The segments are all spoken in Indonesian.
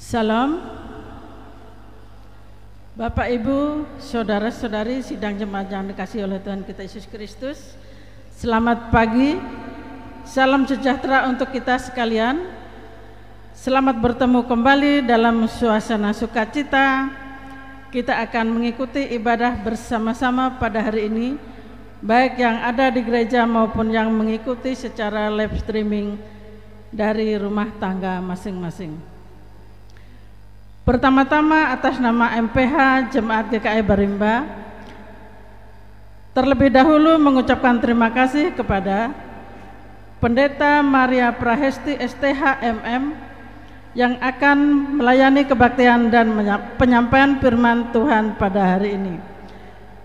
Salam. Bapak, Ibu, saudara-saudari sidang jemaat yang dikasihi oleh Tuhan kita Yesus Kristus, selamat pagi. Salam sejahtera untuk kita sekalian. Selamat bertemu kembali dalam suasana sukacita. Kita akan mengikuti ibadah bersama-sama pada hari ini, baik yang ada di gereja maupun yang mengikuti secara live streaming dari rumah tangga masing-masing. Pertama-tama atas nama MPH Jemaat GKI Barimba, terlebih dahulu mengucapkan terima kasih kepada Pendeta Maria Prahesti STH MM yang akan melayani kebaktian dan penyampaian firman Tuhan pada hari ini.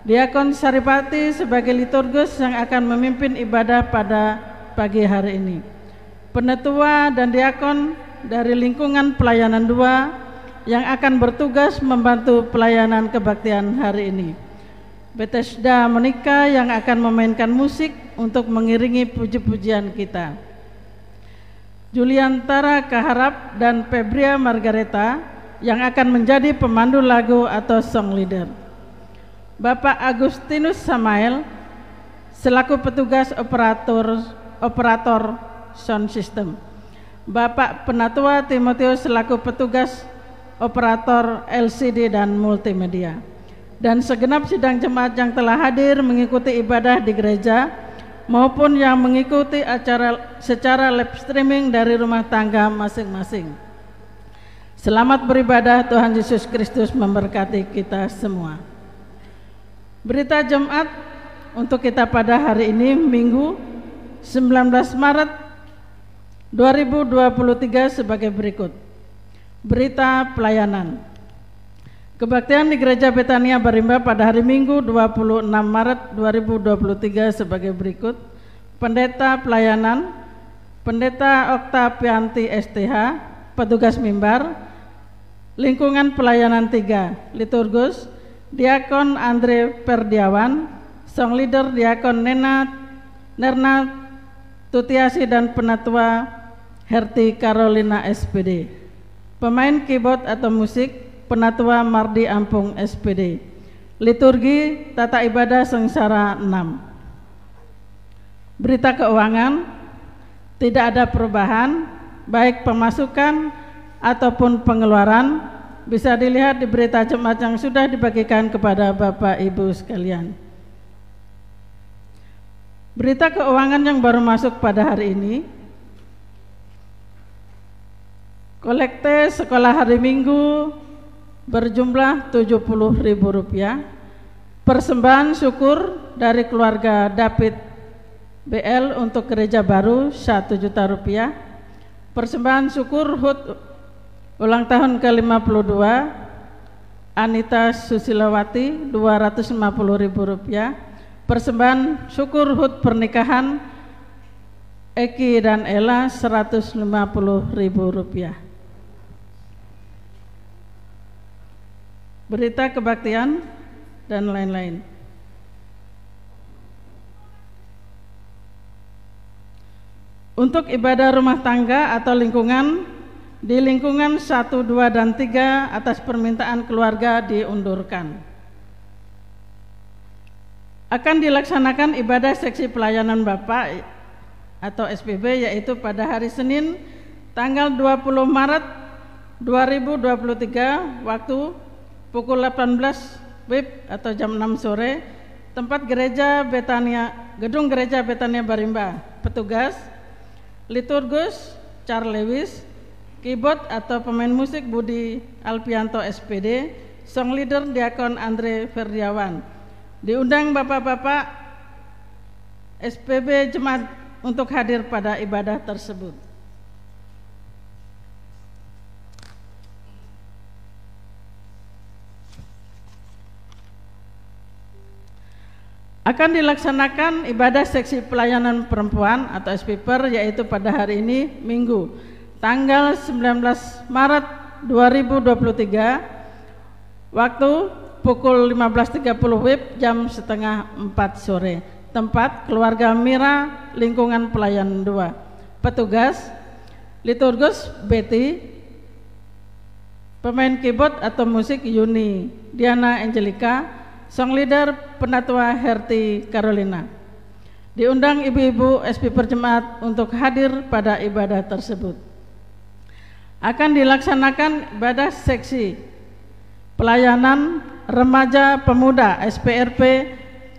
Diakon Saripati sebagai liturgus yang akan memimpin ibadah pada pagi hari ini. Penetua dan diakon dari lingkungan pelayanan 2 yang akan bertugas membantu pelayanan kebaktian hari ini. Bethesda Monica yang akan memainkan musik untuk mengiringi puji-pujian kita. Juliantara Kaharap dan Febria Margareta yang akan menjadi pemandu lagu atau song leader. Bapak Agustinus Samael selaku petugas operator sound system. Bapak Penatua Timotius selaku petugas operator LCD dan multimedia, dan segenap sidang jemaat yang telah hadir mengikuti ibadah di gereja maupun yang mengikuti acara secara live streaming dari rumah tangga masing-masing. Selamat beribadah, Tuhan Yesus Kristus memberkati kita semua. Berita Jumat untuk kita pada hari ini, Minggu 19 Maret 2023 sebagai berikut. Berita pelayanan. Kebaktian di Gereja Betania Barimba pada hari Minggu 26 Maret 2023 sebagai berikut. Pendeta pelayanan, Pendeta Oktavianti STH, petugas mimbar. Lingkungan pelayanan 3, liturgus, Diakon Andre Perdiawan, song leader Diakon Nerna Tutiasi dan Penatua Herti Carolina SPD. Pemain keyboard atau musik, Penatua Mardi Ampung SPD. Liturgi tata ibadah sengsara 6. Berita keuangan, tidak ada perubahan, baik pemasukan ataupun pengeluaran, bisa dilihat di berita jemaat yang sudah dibagikan kepada Bapak Ibu sekalian. Berita keuangan yang baru masuk pada hari ini, kolekte sekolah hari Minggu berjumlah Rp70.000. Persembahan syukur dari keluarga David BL untuk gereja baru Rp1 juta. Persembahan syukur HUT ulang tahun ke-52 Anita Susilawati Rp250.000. Persembahan syukur HUT pernikahan Eki dan Ella Rp150.000. Berita kebaktian dan lain-lain. Untuk ibadah rumah tangga atau lingkungan, di lingkungan 1, 2, dan 3 atas permintaan keluarga diundurkan. Akan dilaksanakan ibadah seksi pelayanan Bapak atau SPB yaitu pada hari Senin tanggal 20 Maret 2023 waktu pukul 18 WIB atau jam 6 sore, tempat gereja Betania, gedung gereja Betania Barimba. Petugas, liturgus Charles Lewis, keyboard atau pemain musik Budi Alpianto SPD, song leader Diakon Andre Ferdiawan. Diundang bapak-bapak SPB jemaat untuk hadir pada ibadah tersebut. Akan dilaksanakan ibadah seksi pelayanan perempuan atau SPPer yaitu pada hari ini Minggu tanggal 19 Maret 2023 waktu pukul 15.30 WIB jam setengah 4 sore. Tempat keluarga Mira lingkungan pelayanan 2. Petugas liturgus Betty, Pemain keyboard atau musik Yuni Diana Angelica, song leader Penatua Herti Carolina. Diundang ibu-ibu SP Perjemaat untuk hadir pada ibadah tersebut. Akan dilaksanakan ibadah seksi pelayanan remaja pemuda SPRP,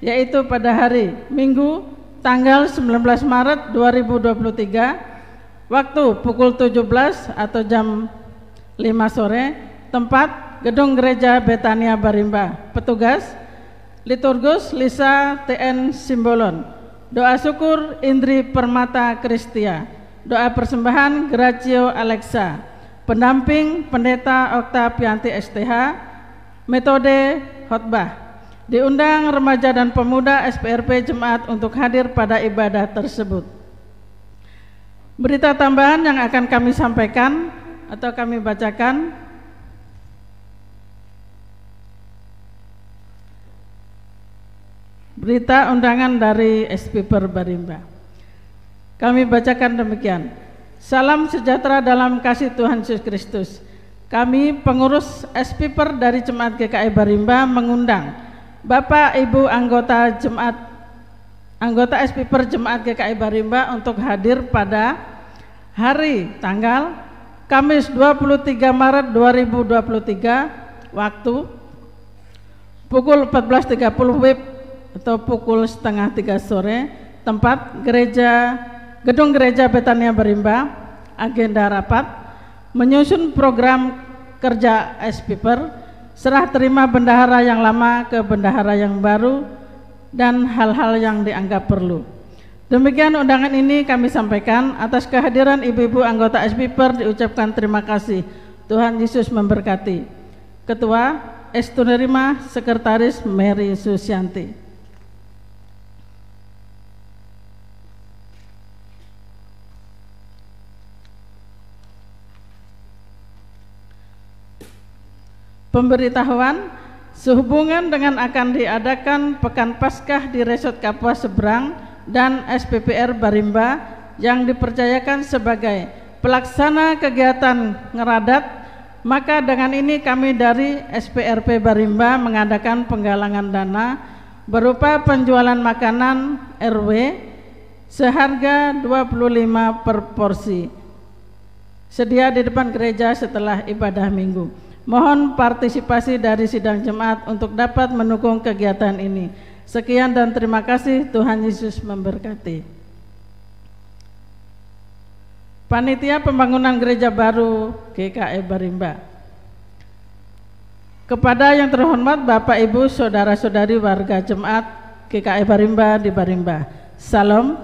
yaitu pada hari Minggu tanggal 19 Maret 2023 waktu pukul 17 atau jam 5 sore, tempat Gedung Gereja Betania Barimba. Petugas Liturgus Lisa TN Simbolon. Doa syukur Indri Permata Kristia. Doa persembahan Gracio Alexa. Pendamping Pendeta Oktavianti STH. Metode khotbah. Diundang remaja dan pemuda SPRP Jemaat untuk hadir pada ibadah tersebut. Berita tambahan yang akan kami sampaikan atau kami bacakan. Berita undangan dari SP Barimba. Kami bacakan demikian. Salam sejahtera dalam kasih Tuhan Yesus Kristus. Kami pengurus SP dari Jemaat GKI Barimba mengundang Bapak Ibu anggota SP Jemaat GKI Barimba untuk hadir pada hari tanggal Kamis 23 Maret 2023 waktu pukul 14.30 WIB atau pukul setengah 3 sore, tempat Gedung Gereja Betania Barimba. Agenda rapat menyusun program kerja SPIPER, serah terima bendahara yang lama ke bendahara yang baru, dan hal-hal yang dianggap perlu. Demikian undangan ini kami sampaikan. Atas kehadiran ibu-ibu anggota SPIPER diucapkan terima kasih. Tuhan Yesus memberkati. Ketua Estunerima, Sekretaris Mary Susianti. Pemberitahuan sehubungan dengan akan diadakan Pekan Paskah di Resort Kapuas Seberang dan SPPR Barimba yang dipercayakan sebagai pelaksana kegiatan ngeradat, maka dengan ini kami dari SPRP Barimba mengadakan penggalangan dana berupa penjualan makanan RW seharga 25 per porsi, sedia di depan gereja setelah ibadah minggu. Mohon partisipasi dari sidang jemaat untuk dapat mendukung kegiatan ini. Sekian dan terima kasih. Tuhan Yesus memberkati. Panitia Pembangunan Gereja Baru GKI Barimba. Kepada yang terhormat Bapak Ibu Saudara-saudari warga jemaat GKI Barimba di Barimba. Salam.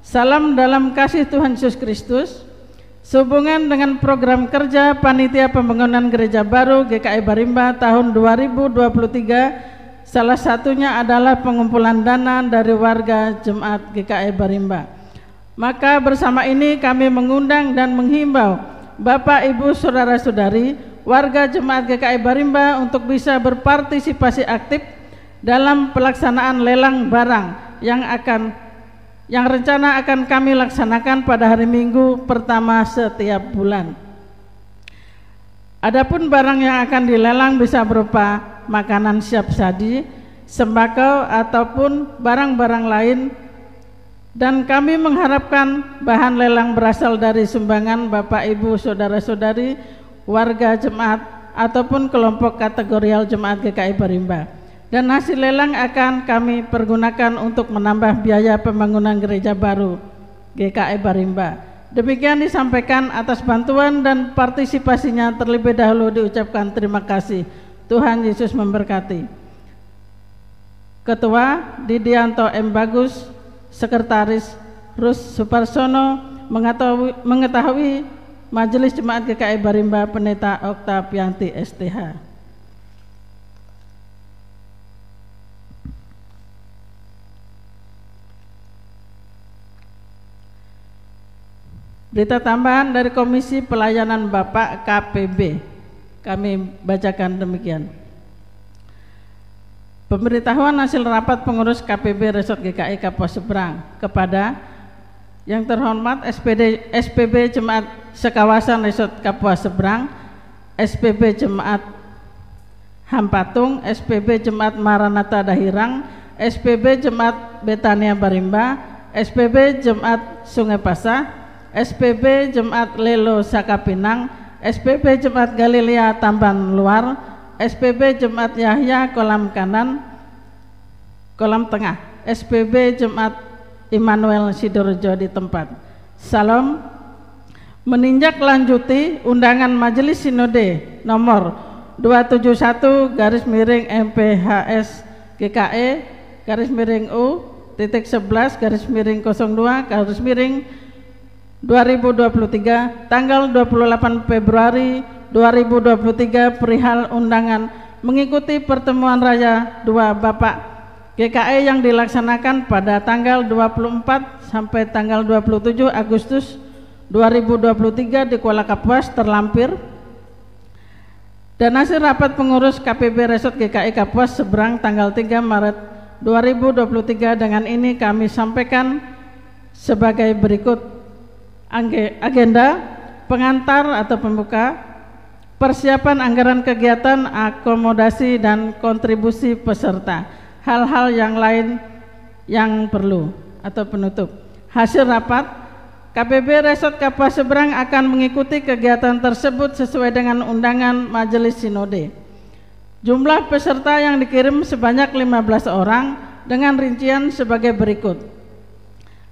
Salam dalam kasih Tuhan Yesus Kristus. Sehubungan dengan program kerja Panitia Pembangunan Gereja Baru GKI Barimba tahun 2023, salah satunya adalah pengumpulan dana dari warga jemaat GKI Barimba. Maka bersama ini kami mengundang dan menghimbau Bapak Ibu Saudara-saudari warga jemaat GKI Barimba untuk bisa berpartisipasi aktif dalam pelaksanaan lelang barang yang rencana akan kami laksanakan pada hari Minggu pertama setiap bulan. Adapun barang yang akan dilelang bisa berupa makanan siap saji, sembako ataupun barang-barang lain, dan kami mengharapkan bahan lelang berasal dari sumbangan Bapak Ibu Saudara-saudari warga jemaat ataupun kelompok kategorial jemaat GKI Barimba. Dan hasil lelang akan kami pergunakan untuk menambah biaya pembangunan gereja baru GKI Barimba. Demikian disampaikan. Atas bantuan dan partisipasinya terlebih dahulu diucapkan terima kasih. Tuhan Yesus memberkati. Ketua Didianto M. Bagus, Sekretaris Rus Suparsono, mengetahui Majelis Jemaat GKI Barimba Pendeta Oktavianti STH. Berita tambahan dari Komisi Pelayanan Bapak KPB, kami bacakan demikian. Pemberitahuan hasil rapat pengurus KPB Resort GKI Kapuas Seberang kepada yang terhormat SPB Jemaat Sekawasan Resort Kapuas Seberang, SPB Jemaat Hampatung, SPB Jemaat Maranatha Dahirang, SPB Jemaat Betania Barimba, SPB Jemaat Sungai Pasah, SPB Jemaat Lelo Sakapinang, SPB Jemaat Galilea Tamban Luar, SPB Jemaat Yahya Kolam Kanan, Kolam Tengah, SPB Jemaat Immanuel Sidorejo di tempat. Salam. Menindaklanjuti undangan Majelis Sinode nomor 271/MPHS GKE /MIRING-02/2023 tanggal 28 Februari 2023 perihal undangan mengikuti pertemuan raya 2 Bapak GKE yang dilaksanakan pada tanggal 24 sampai tanggal 27 Agustus 2023 di Kuala Kapuas terlampir, dan hasil rapat pengurus KPB Resort GKI Kapuas Seberang tanggal 3 Maret 2023 dengan ini kami sampaikan sebagai berikut. Agenda pengantar atau pembuka, persiapan anggaran kegiatan, akomodasi dan kontribusi peserta, hal-hal yang lain yang perlu, atau penutup. Hasil rapat, KPB Resort Kapuas Seberang akan mengikuti kegiatan tersebut sesuai dengan undangan Majelis Sinode. Jumlah peserta yang dikirim sebanyak 15 orang dengan rincian sebagai berikut.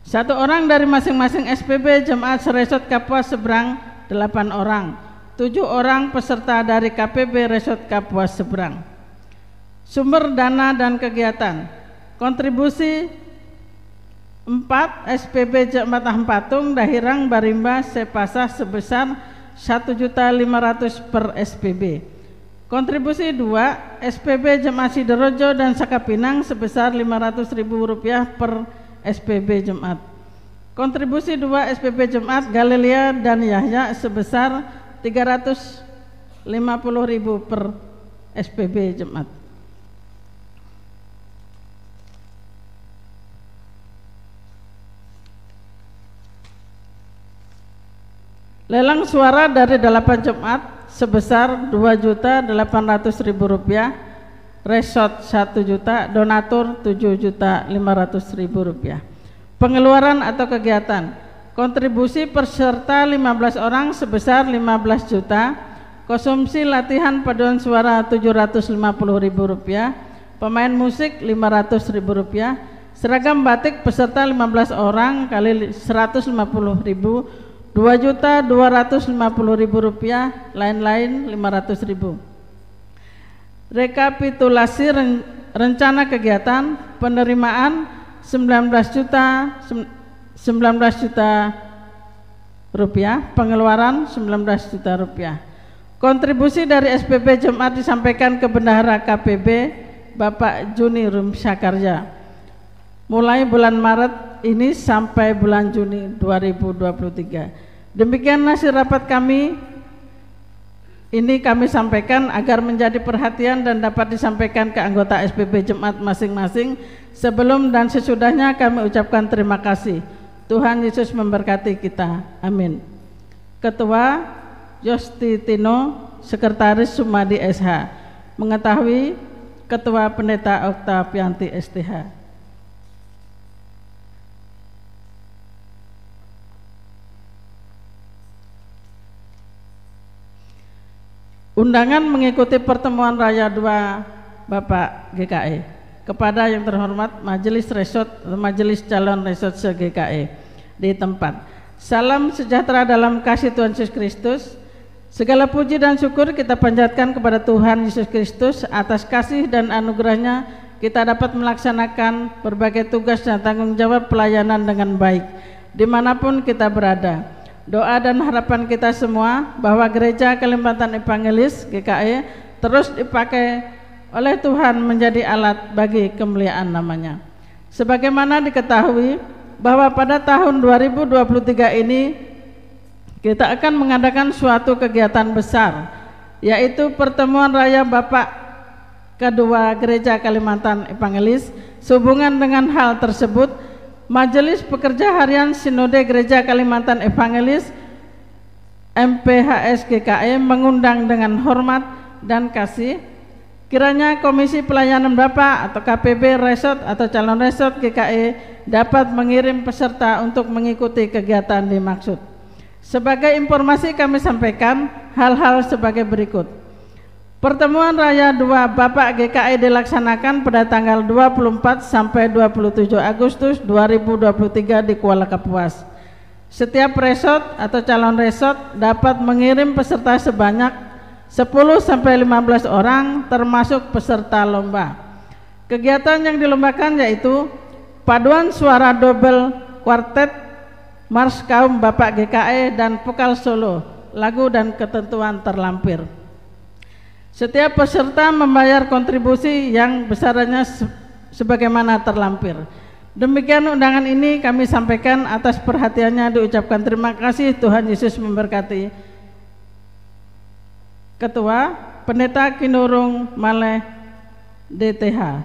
1 orang dari masing-masing SPB Jemaat Resort Kapuas Seberang 8 orang, 7 orang peserta dari KPB Resort Kapuas Seberang. Sumber dana dan kegiatan, kontribusi 4 SPB Jemaat Hampatung Dahirang Barimba Sepasah sebesar 1.500.000 per SPB. Kontribusi 2 SPB Jemaat Sidorejo dan Sakapinang sebesar Rp500.000 per SPB Jemaat. Kontribusi 2 SPB Jemaat Galilea dan Yahya sebesar Rp350.000 per SPB Jemaat. Lelang suara dari 8 Jemaat sebesar Rp2.800.000, resort 1 juta, donatur Rp7.500.000. Pengeluaran atau kegiatan, kontribusi peserta 15 orang sebesar 15 juta, konsumsi latihan paduan suara Rp750.000, pemain musik Rp500.000, seragam batik peserta 15 orang kali Rp150.000, Rp2.250.000, lain-lain Rp500.000. Rekapitulasi rencana kegiatan, penerimaan 19 juta rupiah, pengeluaran 19 juta rupiah. Kontribusi dari SPB Jemaat disampaikan ke Bendahara KPB Bapak Juni Rumsyakarya mulai bulan Maret ini sampai bulan Juni 2023. Demikian hasil rapat kami. Ini kami sampaikan agar menjadi perhatian dan dapat disampaikan ke anggota SPB Jemaat masing-masing. Sebelum dan sesudahnya kami ucapkan terima kasih. Tuhan Yesus memberkati kita. Amin. Ketua Yosti Tino, Sekretaris Sumadi SH. Mengetahui Ketua Pendeta Oktavianti STH. Undangan mengikuti pertemuan raya 2 Bapak GKE. Kepada yang terhormat Majelis Resort, Majelis Calon Resort se-GKE di tempat. Salam sejahtera dalam kasih Tuhan Yesus Kristus. Segala puji dan syukur kita panjatkan kepada Tuhan Yesus Kristus atas kasih dan anugerahnya kita dapat melaksanakan berbagai tugas dan tanggung jawab pelayanan dengan baik dimanapun kita berada. Doa dan harapan kita semua bahwa Gereja Kalimantan Evangelis GKE terus dipakai oleh Tuhan menjadi alat bagi kemuliaan namanya. Sebagaimana diketahui bahwa pada tahun 2023 ini kita akan mengadakan suatu kegiatan besar, yaitu pertemuan raya Bapak kedua Gereja Kalimantan Evangelis. Sehubungan dengan hal tersebut, Majelis Pekerja Harian Sinode Gereja Kalimantan Evangelis MPHS GKI mengundang dengan hormat dan kasih, kiranya Komisi Pelayanan Bapak atau KPB Resort atau calon resort GKI dapat mengirim peserta untuk mengikuti kegiatan dimaksud. Sebagai informasi kami sampaikan hal-hal sebagai berikut. Pertemuan Raya 2 Bapak GKI dilaksanakan pada tanggal 24 sampai 27 Agustus 2023 di Kuala Kapuas. Setiap resort atau calon resort dapat mengirim peserta sebanyak 10 sampai 15 orang termasuk peserta lomba. Kegiatan yang dilombakan yaitu paduan suara double kuartet, Mars Kaum Bapak GKI dan vokal solo, lagu dan ketentuan terlampir. Setiap peserta membayar kontribusi yang besarannya sebagaimana terlampir. Demikian undangan ini kami sampaikan, atas perhatiannya diucapkan terima kasih. Tuhan Yesus memberkati. Ketua Pendeta Kinurung Maleh DTH,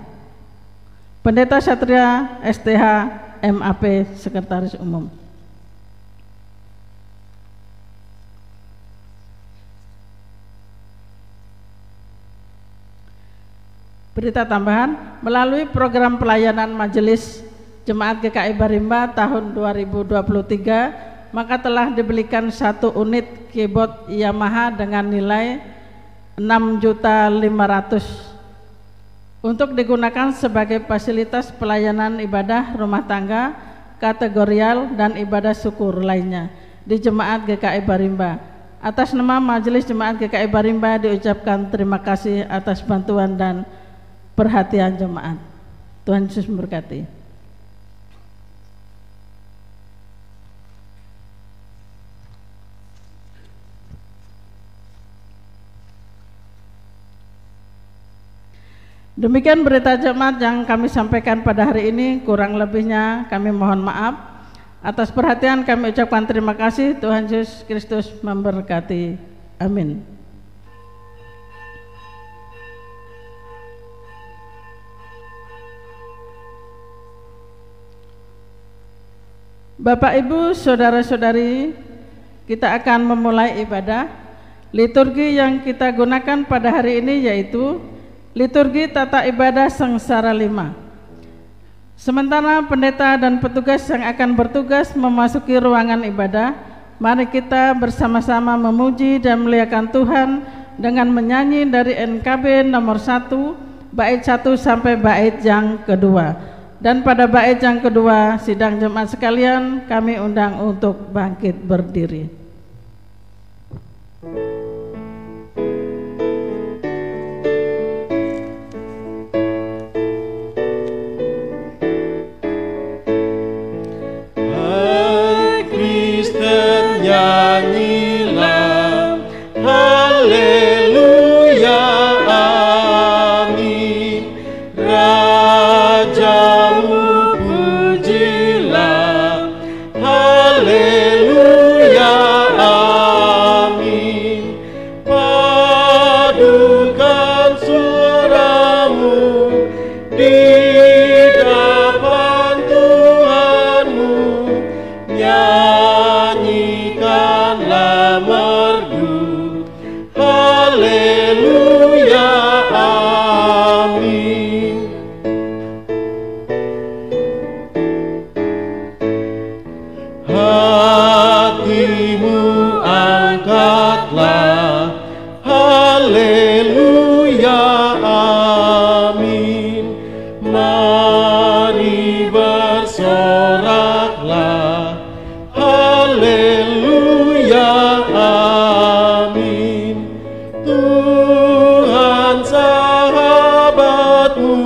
Pendeta Satria STH MAP Sekretaris Umum. Berita tambahan, melalui program pelayanan Majelis Jemaat GKI Barimba tahun 2023, maka telah dibelikan 1 unit keyboard Yamaha dengan nilai 6.500.000 untuk digunakan sebagai fasilitas pelayanan ibadah rumah tangga, kategorial dan ibadah syukur lainnya di Jemaat GKI Barimba. Atas nama Majelis Jemaat GKI Barimba diucapkan terima kasih atas bantuan dan perhatian jemaat. Tuhan Yesus memberkati. Demikian berita jemaat yang kami sampaikan pada hari ini, kurang lebihnya kami mohon maaf. Atas perhatian kami ucapkan terima kasih. Tuhan Yesus Kristus memberkati. Amin. Bapak, Ibu, Saudara-saudari, kita akan memulai ibadah. Liturgi yang kita gunakan pada hari ini yaitu liturgi tata ibadah sengsara 5. Sementara pendeta dan petugas yang akan bertugas memasuki ruangan ibadah, mari kita bersama-sama memuji dan memuliakan Tuhan dengan menyanyi dari NKB nomor 1, bait 1 sampai bait yang kedua. Dan pada bait yang kedua, sidang jemaat sekalian, kami undang untuk bangkit berdiri. Nyanyilah haleluya amin, Rajamu pujilah haleluya amin, padukan suaramu di depan Tuhanmu, nyanyikanlah merdu haleluya amin. Hatimu angkatlah haleluya amin, mari bersoraklah haleluya amin. Tuhan sahabatmu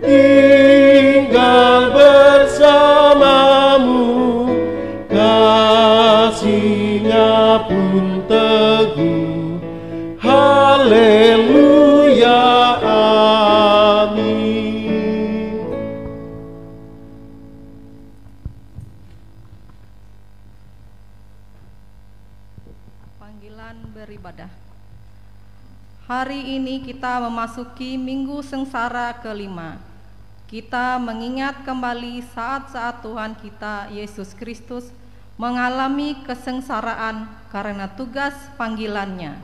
tinggal bersamamu, kasih-Nya pun teguh haleluya amin. Panggilan beribadah. Hari ini kita memasuki Minggu Sengsara ke-5. Kita mengingat kembali saat-saat Tuhan kita Yesus Kristus mengalami kesengsaraan karena tugas panggilannya.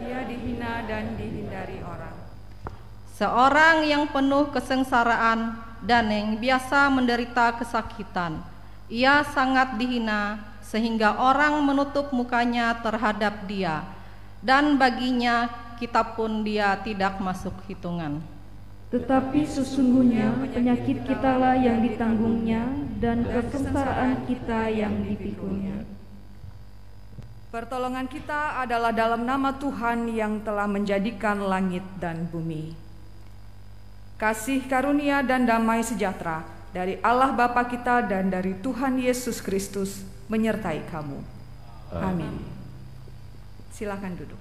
Ia dihina dan dihindari orang. Seorang yang penuh kesengsaraan dan yang biasa menderita kesakitan, ia sangat dihina sehingga orang menutup mukanya terhadap dia, dan baginya kita pun dia tidak masuk hitungan. Tetapi sesungguhnya penyakit kitalah yang ditanggungnya dan kesengsaraan kita yang dipikulnya. Pertolongan kita adalah dalam nama Tuhan yang telah menjadikan langit dan bumi. Kasih karunia dan damai sejahtera dari Allah Bapa kita dan dari Tuhan Yesus Kristus menyertai kamu. Amin. Silakan duduk.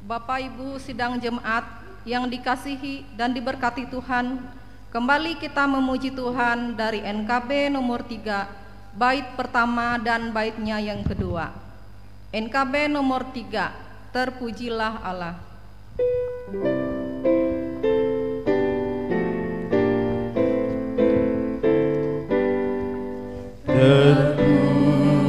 Bapak Ibu sidang jemaat yang dikasihi dan diberkati Tuhan, kembali kita memuji Tuhan dari NKB nomor 3, bait pertama dan baitnya yang kedua. NKB nomor 3, terpujilah Allah.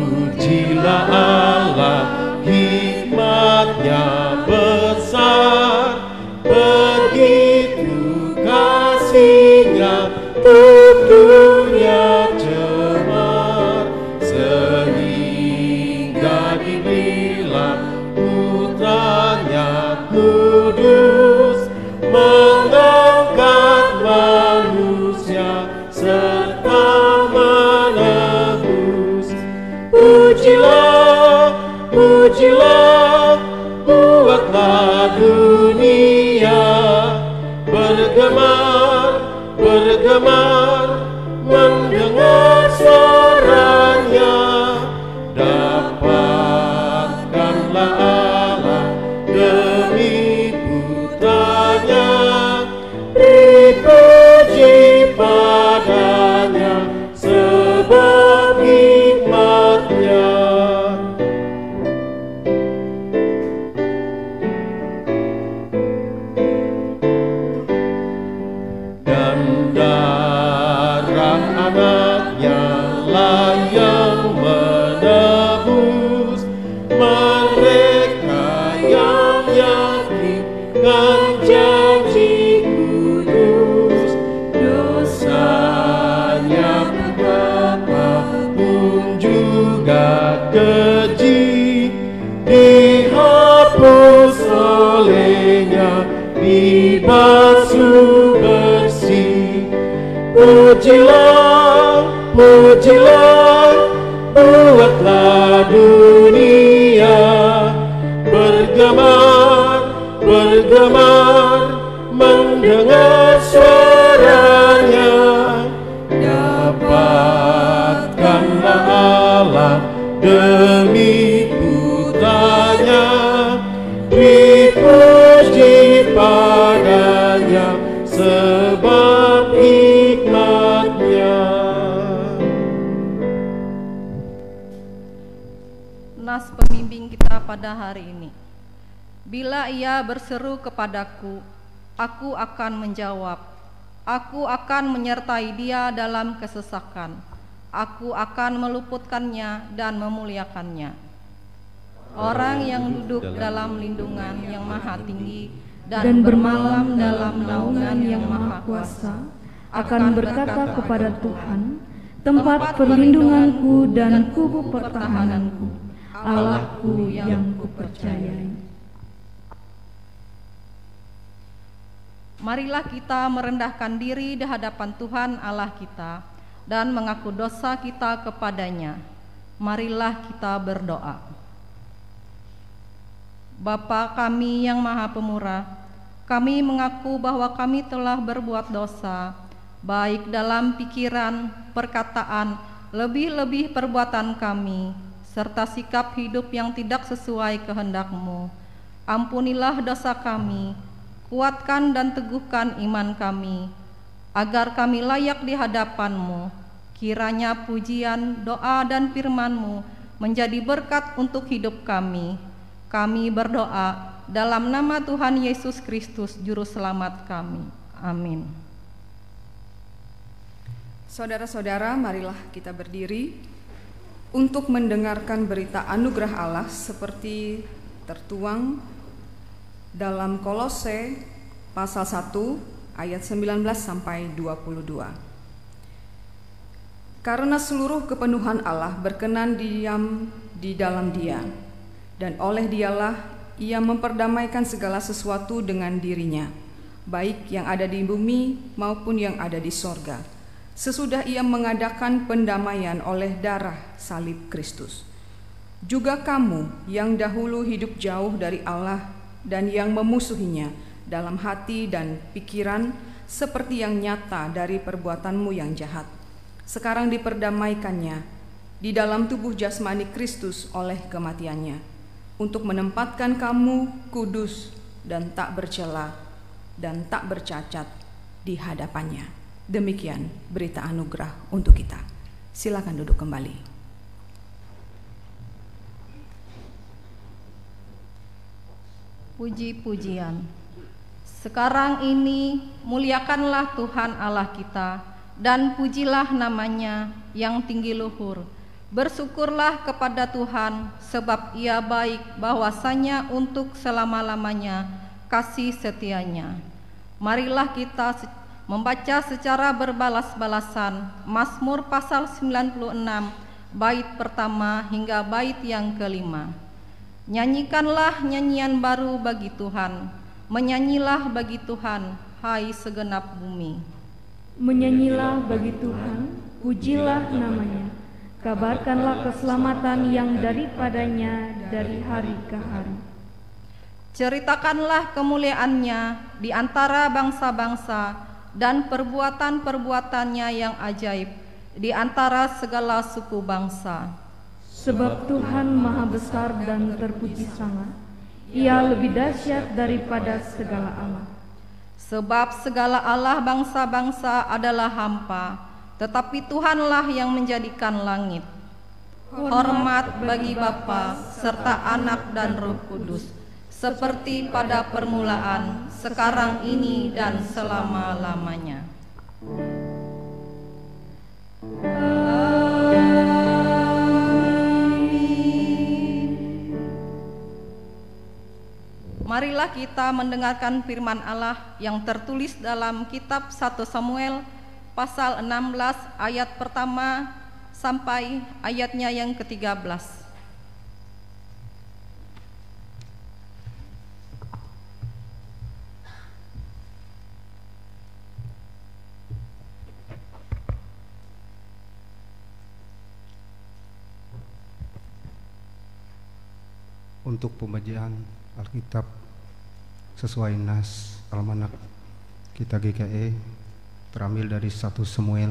Terpujilah Allah, hikmat-Nya besar, begitu kasih-Nya untuk dunia cemar, sehingga dibilang putra-Nya kudus, mengangkat manusia serta menebus. Pujilah, pujilah, buatlah dunia bergemar, bergemar, mendengar suaranya. Dapatkanlah Allah demi putranya, dipuji padanya sebab hikmat-Nya. Dan darah anak-Nya lah yang menebus mereka yang yakinkan janji kudus. Dosanya betapa pun juga keji, dihapus olehnya, dibasuh bersih. Pujilah, pujilah, buatlah dunia bergemar, bergemar, mendengar suaranya. Dapatkanlah Allah demi putranya, dipuji padanya sebab hikmat-Nya. Nas pembimbing kita pada hari ini. Bila ia berseru kepadaku, aku akan menjawab. Aku akan menyertai dia dalam kesesakan. Aku akan meluputkannya dan memuliakannya. Orang yang duduk dalam lindungan yang maha tinggi dan bermalam dalam naungan yang maha kuasa akan berkata kepada Tuhan, tempat perlindunganku dan kubu pertahananku, Allahku yang kupercayai. Marilah kita merendahkan diri di hadapan Tuhan Allah kita dan mengaku dosa kita kepadanya. Marilah kita berdoa. Bapa kami yang maha pemurah, kami mengaku bahwa kami telah berbuat dosa, baik dalam pikiran, perkataan, lebih-lebih perbuatan kami, serta sikap hidup yang tidak sesuai kehendak-Mu. Ampunilah dosa kami, kuatkan dan teguhkan iman kami, agar kami layak di hadapan-Mu. Kiranya pujian, doa, dan firman-Mu menjadi berkat untuk hidup kami. Kami berdoa dalam nama Tuhan Yesus Kristus Juru Selamat kami. Amin. Saudara-saudara, marilah kita berdiri untuk mendengarkan berita anugerah Allah seperti tertuang dalam Kolose pasal 1 ayat 19 sampai 22. Karena seluruh kepenuhan Allah berkenan diam di dalam Dia, dan oleh Dialah Ia memperdamaikan segala sesuatu dengan dirinya, baik yang ada di bumi maupun yang ada di sorga, sesudah Ia mengadakan pendamaian oleh darah salib Kristus. Juga kamu yang dahulu hidup jauh dari Allah dan yang memusuhinya dalam hati dan pikiran seperti yang nyata dari perbuatanmu yang jahat, sekarang diperdamaikannya di dalam tubuh jasmani Kristus oleh kematiannya, untuk menempatkan kamu kudus dan tak bercela dan tak bercacat di hadapannya. Demikian berita anugerah untuk kita. Silakan duduk kembali. Puji-pujian. Sekarang ini muliakanlah Tuhan Allah kita dan pujilah namanya yang tinggi luhur. Bersyukurlah kepada Tuhan sebab Ia baik, bahwasanya untuk selama-lamanya kasih setianya. Marilah kita membaca secara berbalas-balasan Mazmur pasal 96 bait pertama hingga bait yang kelima. Nyanyikanlah nyanyian baru bagi Tuhan, menyanyilah bagi Tuhan, hai segenap bumi. Menyanyilah bagi Tuhan, pujilah namanya, kabarkanlah keselamatan yang daripadanya dari hari ke hari. Ceritakanlah kemuliaannya di antara bangsa-bangsa dan perbuatan-perbuatannya yang ajaib di antara segala suku bangsa. Sebab Tuhan maha besar dan terpuji sangat, Ia lebih dahsyat daripada segala Allah. Sebab segala Allah bangsa-bangsa adalah hampa, tetapi Tuhanlah yang menjadikan langit. Hormat bagi Bapa serta Anak dan Roh Kudus, seperti pada permulaan, sekarang ini dan selama-lamanya. Marilah kita mendengarkan firman Allah yang tertulis dalam kitab 1 Samuel pasal 16 ayat pertama sampai ayatnya yang ke-13. Untuk pembacaan Alkitab sesuai nas Almanak kita GKE terambil dari 1 Samuel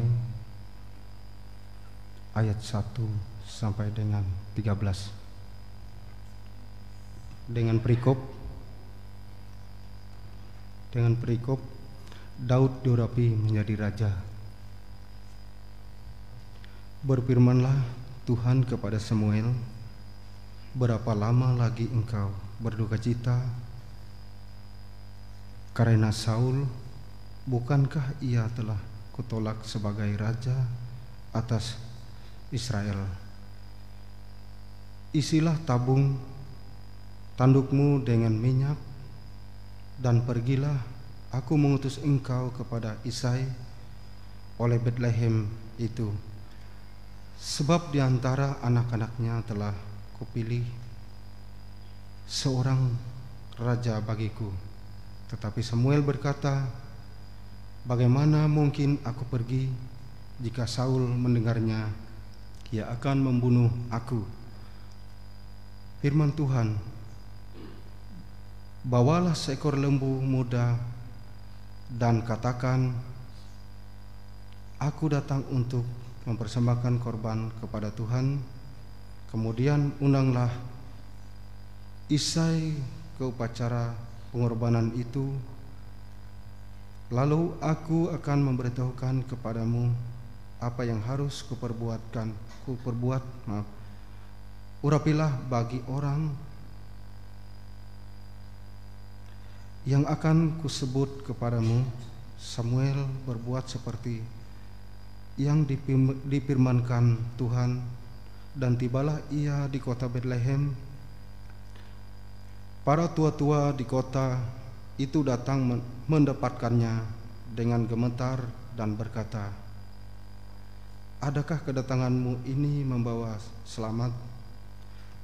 ayat 1 sampai dengan 13. Dengan perikop Daud diurapi menjadi raja. Berfirmanlah Tuhan kepada Samuel, berapa lama lagi engkau berduka cita karena Saul? Bukankah ia telah kutolak sebagai raja atas Israel? Isilah tabung tandukmu dengan minyak, dan pergilah, aku mengutus engkau kepada Isai oleh Betlehem itu, sebab di antara anak-anaknya telah kupilih seorang raja bagiku. Tetapi Samuel berkata, bagaimana mungkin aku pergi? Jika Saul mendengarnya, ia akan membunuh aku. Firman Tuhan, bawalah seekor lembu muda dan katakan, aku datang untuk mempersembahkan korban kepada Tuhan. Kemudian undanglah Isai ke upacara pengorbanan itu, lalu aku akan memberitahukan kepadamu apa yang harus kuperbuat. Urapilah bagi orang yang akan kusebut kepadamu. Samuel berbuat seperti yang difirmankan Tuhan, dan tibalah ia di kota Betlehem. Para tua-tua di kota itu datang mendapatkannya dengan gemetar dan berkata, "Adakah kedatanganmu ini membawa selamat?"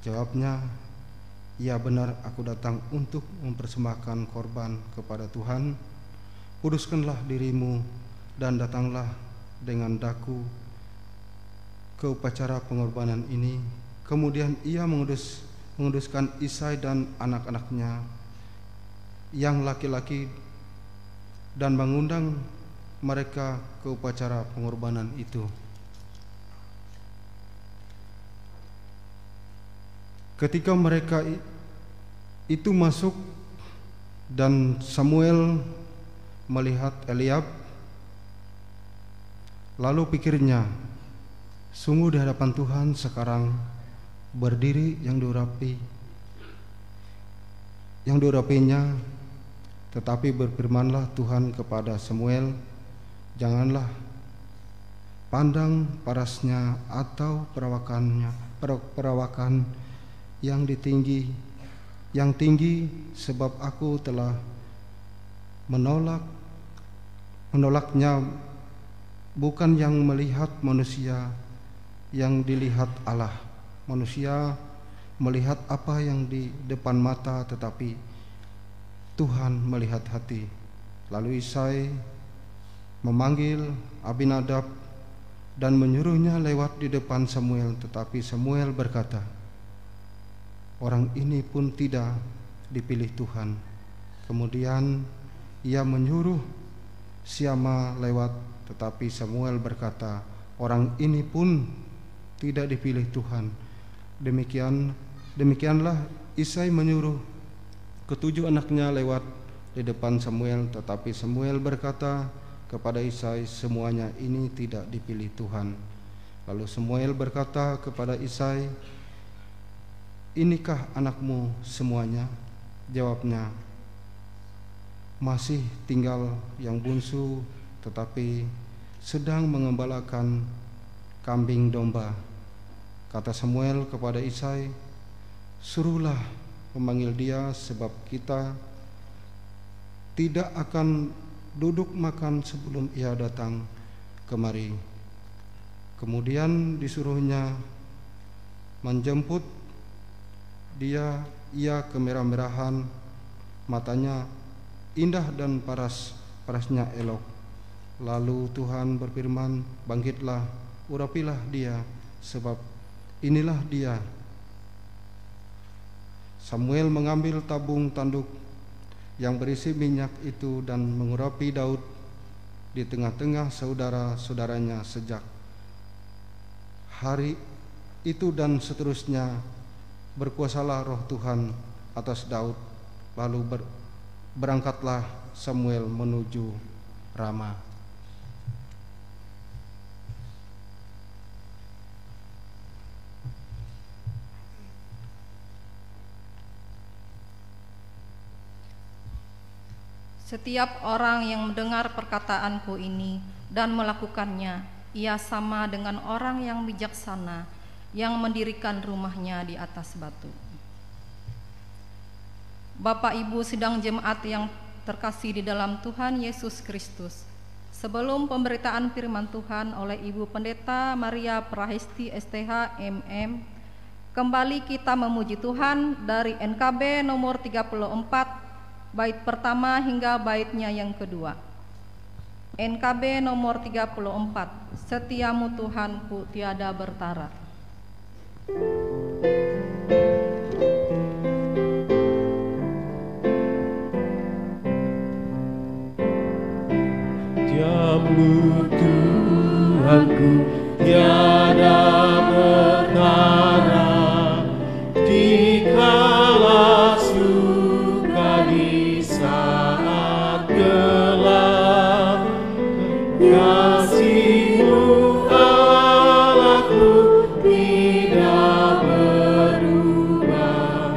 Jawabnya, "Ya benar, aku datang untuk mempersembahkan korban kepada Tuhan. Kuduskanlah dirimu dan datanglah dengan daku ke upacara pengorbanan ini." Kemudian ia menguduskan Isai dan anak-anaknya yang laki-laki dan mengundang mereka ke upacara pengorbanan itu. Ketika mereka itu masuk dan Samuel melihat Eliab, lalu pikirnya, sungguh di hadapan Tuhan sekarang berdiri yang diurapinya. Tetapi berfirmanlah Tuhan kepada Samuel, "Janganlah pandang parasnya atau perawakan yang tinggi, sebab aku telah menolaknya, bukan yang melihat manusia, yang dilihat Allah. Manusia melihat apa yang di depan mata, tetapi Tuhan melihat hati." Lalu Isai memanggil Abinadab dan menyuruhnya lewat di depan Samuel, tetapi Samuel berkata, "Orang ini pun tidak dipilih Tuhan." Kemudian ia menyuruh Syama lewat, tetapi Samuel berkata, "Orang ini pun tidak dipilih Tuhan." Demikianlah Isai menyuruh ketujuh anaknya lewat di depan Samuel, tetapi Samuel berkata kepada Isai, "Semuanya ini tidak dipilih Tuhan." Lalu Samuel berkata kepada Isai, "Inikah anakmu semuanya?" Jawabnya, "Masih tinggal yang bungsu, tetapi sedang mengembalakan kambing domba." Kata Samuel kepada Isai, "Suruhlah memanggil dia, sebab kita tidak akan duduk makan sebelum ia datang kemari." Kemudian disuruhnya menjemput dia. Ia kemerah-merahan, matanya indah dan parasnya elok. Lalu Tuhan berfirman, "Bangkitlah, urapilah dia, sebab inilah dia." Samuel mengambil tabung tanduk yang berisi minyak itu dan mengurapi Daud di tengah-tengah saudara-saudaranya sejak hari itu dan seterusnya. Berkuasalah roh Tuhan atas Daud. Lalu berangkatlah Samuel menuju Rama. Setiap orang yang mendengar perkataanku ini dan melakukannya, ia sama dengan orang yang bijaksana yang mendirikan rumahnya di atas batu. Bapak Ibu sidang jemaat yang terkasih di dalam Tuhan Yesus Kristus, sebelum pemberitaan firman Tuhan oleh Ibu Pendeta Maria Prahesti STH MM, kembali kita memuji Tuhan dari NKB nomor 34, bait pertama hingga baitnya yang kedua. NKB nomor 34, "Setiamu Tuhanku tiada bertara." Setiamu Tuhanku tiada bertara, dikala suka di saat gelap. Kasih-Mu Allahku tidak berubah.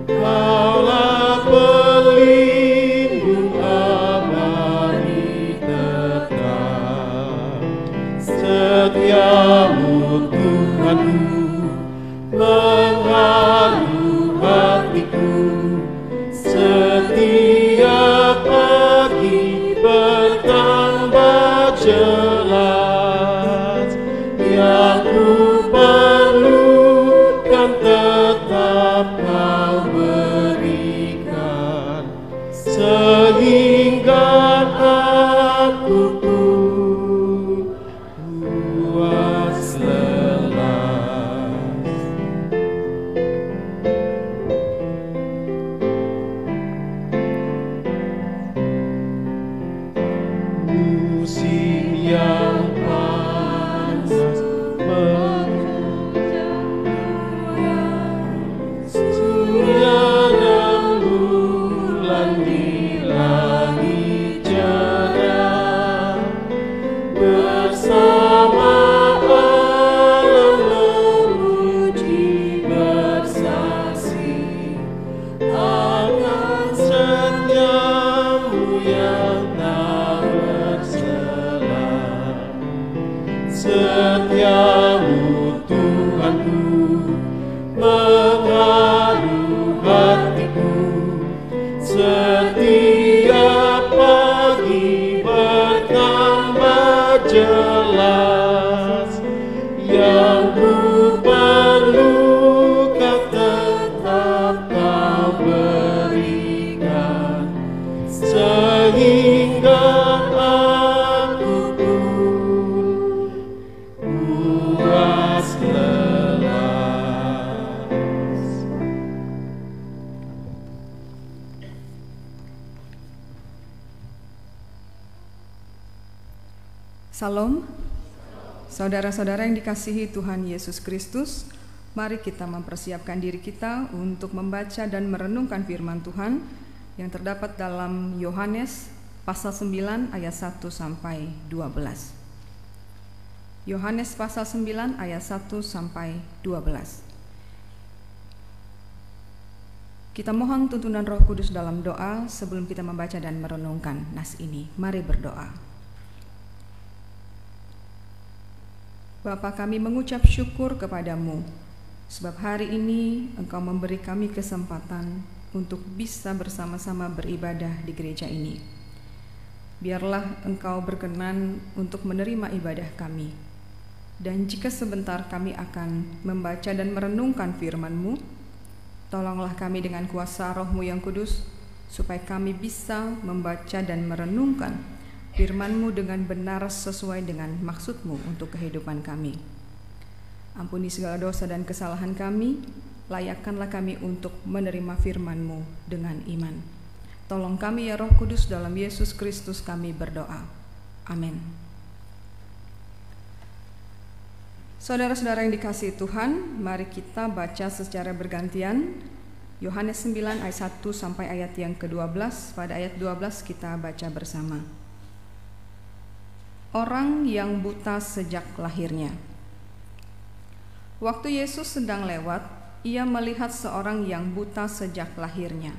Kaulah pelita Salam. Saudara-saudara yang dikasihi Tuhan Yesus Kristus, mari kita mempersiapkan diri kita untuk membaca dan merenungkan firman Tuhan yang terdapat dalam Yohanes pasal 9 ayat 1 sampai 12. Yohanes pasal 9 ayat 1 sampai 12. Kita mohon tuntunan Roh Kudus dalam doa sebelum kita membaca dan merenungkan nas ini. Mari berdoa. Bapa, kami mengucap syukur kepadamu, sebab hari ini Engkau memberi kami kesempatan untuk bisa bersama-sama beribadah di gereja ini. Biarlah Engkau berkenan untuk menerima ibadah kami. Dan jika sebentar kami akan membaca dan merenungkan firman-Mu, tolonglah kami dengan kuasa Roh-Mu yang kudus, supaya kami bisa membaca dan merenungkan firman-Mu dengan benar sesuai dengan maksud-Mu untuk kehidupan kami. Ampuni segala dosa dan kesalahan kami, layakkanlah kami untuk menerima firman-Mu dengan iman. Tolong kami ya Roh Kudus, dalam Yesus Kristus kami berdoa. Amin. Saudara-saudara yang dikasihi Tuhan, mari kita baca secara bergantian Yohanes 9 ayat 1 sampai ayat yang ke-12. Pada ayat 12 kita baca bersama. Orang yang buta sejak lahirnya. Waktu Yesus sedang lewat, ia melihat seorang yang buta sejak lahirnya.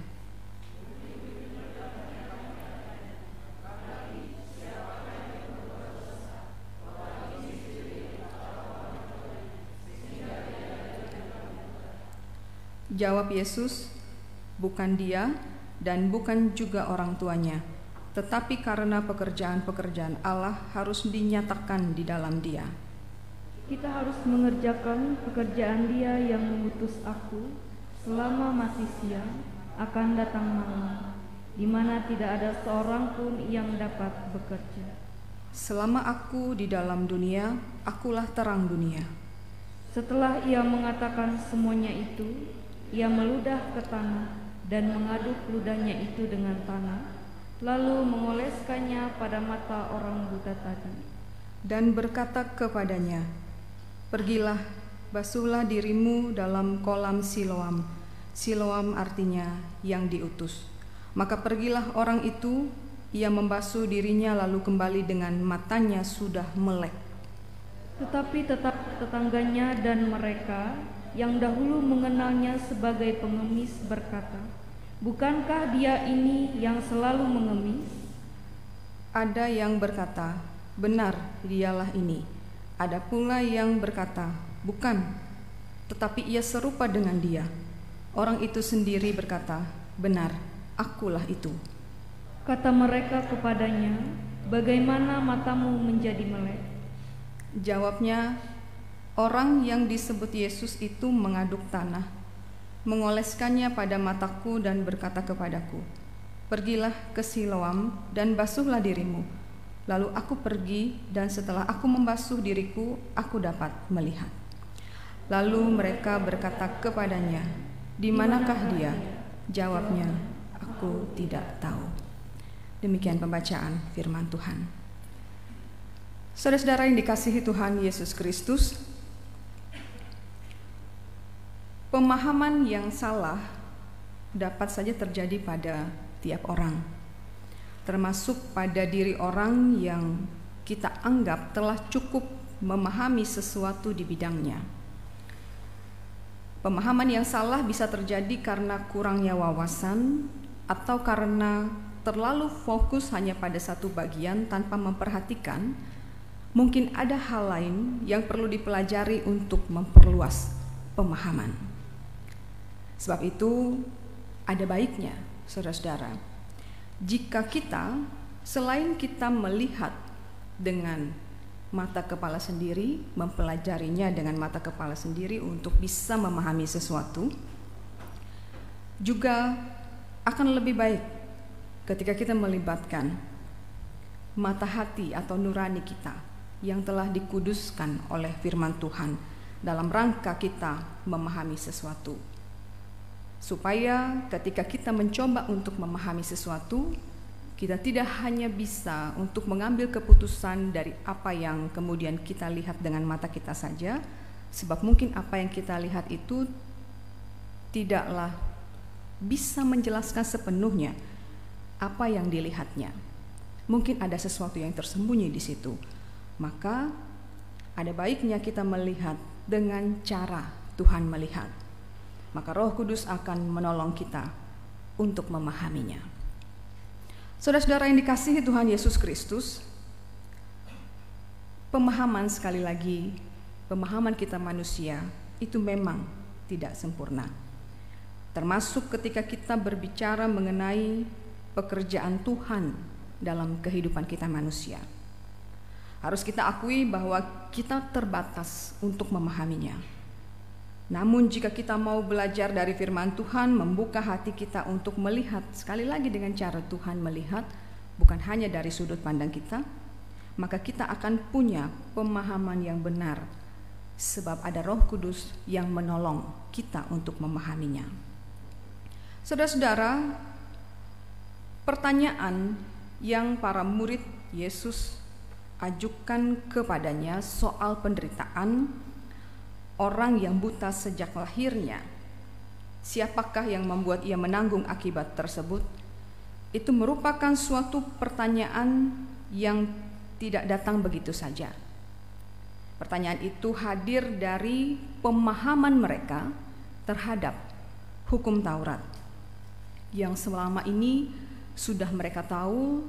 Jawab Yesus, bukan dia dan bukan juga orang tuanya, tetapi karena pekerjaan-pekerjaan Allah harus dinyatakan di dalam dia. Kita harus mengerjakan pekerjaan Dia yang mengutus aku selama masih siang, akan datang malam, di mana tidak ada seorang pun yang dapat bekerja. Selama aku di dalam dunia, akulah terang dunia. Setelah ia mengatakan semuanya itu, ia meludah ke tanah dan mengaduk ludahnya itu dengan tanah, lalu mengoleskannya pada mata orang buta tadi. Dan berkata kepadanya, pergilah, basuhlah dirimu dalam kolam Siloam. Siloam artinya yang diutus. Maka pergilah orang itu, ia membasuh dirinya lalu kembali dengan matanya sudah melek. Tetapi tetangganya dan mereka yang dahulu mengenalnya sebagai pengemis berkata, bukankah dia ini yang selalu mengemis? Ada yang berkata, benar, dialah ini. Ada pula yang berkata, bukan, tetapi ia serupa dengan dia. Orang itu sendiri berkata, benar, akulah itu. Kata mereka kepadanya, bagaimana matamu menjadi melek? Jawabnya, orang yang disebut Yesus itu mengaduk tanah, mengoleskannya pada mataku dan berkata kepadaku, pergilah ke Siloam dan basuhlah dirimu. Lalu aku pergi, dan setelah aku membasuh diriku, aku dapat melihat. Lalu mereka berkata kepadanya, di manakah dia? Jawabnya, aku tidak tahu. Demikian pembacaan firman Tuhan. Saudara-saudara yang dikasihi Tuhan Yesus Kristus, pemahaman yang salah dapat saja terjadi pada tiap orang, termasuk pada diri orang yang kita anggap telah cukup memahami sesuatu di bidangnya. Pemahaman yang salah bisa terjadi karena kurangnya wawasan atau karena terlalu fokus hanya pada satu bagian tanpa memperhatikan mungkin ada hal lain yang perlu dipelajari untuk memperluas pemahaman. Sebab itu ada baiknya, saudara-saudara, jika kita selain kita melihat dengan mata kepala sendiri, mempelajarinya dengan mata kepala sendiri untuk bisa memahami sesuatu, juga akan lebih baik ketika kita melibatkan mata hati atau nurani kita yang telah dikuduskan oleh firman Tuhan dalam rangka kita memahami sesuatu. Supaya ketika kita mencoba untuk memahami sesuatu, Kita tidak hanya bisa untuk mengambil keputusan dari apa yang kemudian kita lihat dengan mata kita saja, sebab mungkin apa yang kita lihat itu tidaklah bisa menjelaskan sepenuhnya apa yang dilihatnya. Mungkin ada sesuatu yang tersembunyi di situ. Maka ada baiknya kita melihat dengan cara Tuhan melihat. Maka Roh Kudus akan menolong kita untuk memahaminya. Saudara-saudara yang dikasihi Tuhan Yesus Kristus, pemahaman, sekali lagi, pemahaman kita manusia itu memang tidak sempurna. Termasuk ketika kita berbicara mengenai pekerjaan Tuhan dalam kehidupan kita manusia. Harus kita akui bahwa kita terbatas untuk memahaminya. Namun jika kita mau belajar dari firman Tuhan, membuka hati kita untuk melihat sekali lagi dengan cara Tuhan melihat, bukan hanya dari sudut pandang kita, maka kita akan punya pemahaman yang benar, sebab ada Roh Kudus yang menolong kita untuk memahaminya. Saudara-saudara, pertanyaan yang para murid Yesus ajukan kepadanya soal penderitaan orang yang buta sejak lahirnya, siapakah yang membuat ia menanggung akibat tersebut, itu merupakan suatu pertanyaan yang tidak datang begitu saja. Pertanyaan itu hadir dari pemahaman mereka terhadap hukum Taurat yang selama ini sudah mereka tahu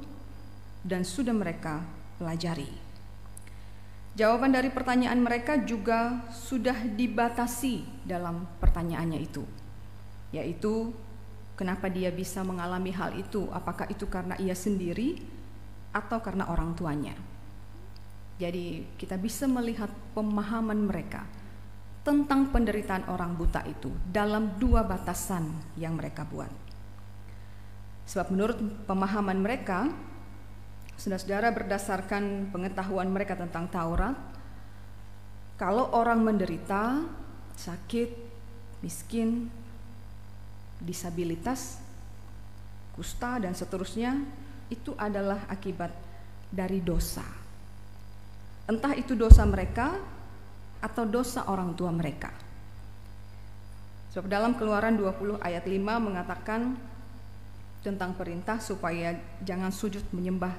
dan sudah mereka pelajari. Jawaban dari pertanyaan mereka juga sudah dibatasi dalam pertanyaannya itu, yaitu kenapa dia bisa mengalami hal itu, apakah itu karena ia sendiri atau karena orang tuanya. Jadi kita bisa melihat pemahaman mereka tentang penderitaan orang buta itu dalam dua batasan yang mereka buat. Sebab menurut pemahaman mereka, saudara-saudara, berdasarkan pengetahuan mereka tentang Taurat, kalau orang menderita, sakit, miskin, disabilitas, kusta dan seterusnya, itu adalah akibat dari dosa. Entah itu dosa mereka atau dosa orang tua mereka. Sebab dalam Keluaran 20 ayat 5 mengatakan tentang perintah supaya jangan sujud menyembah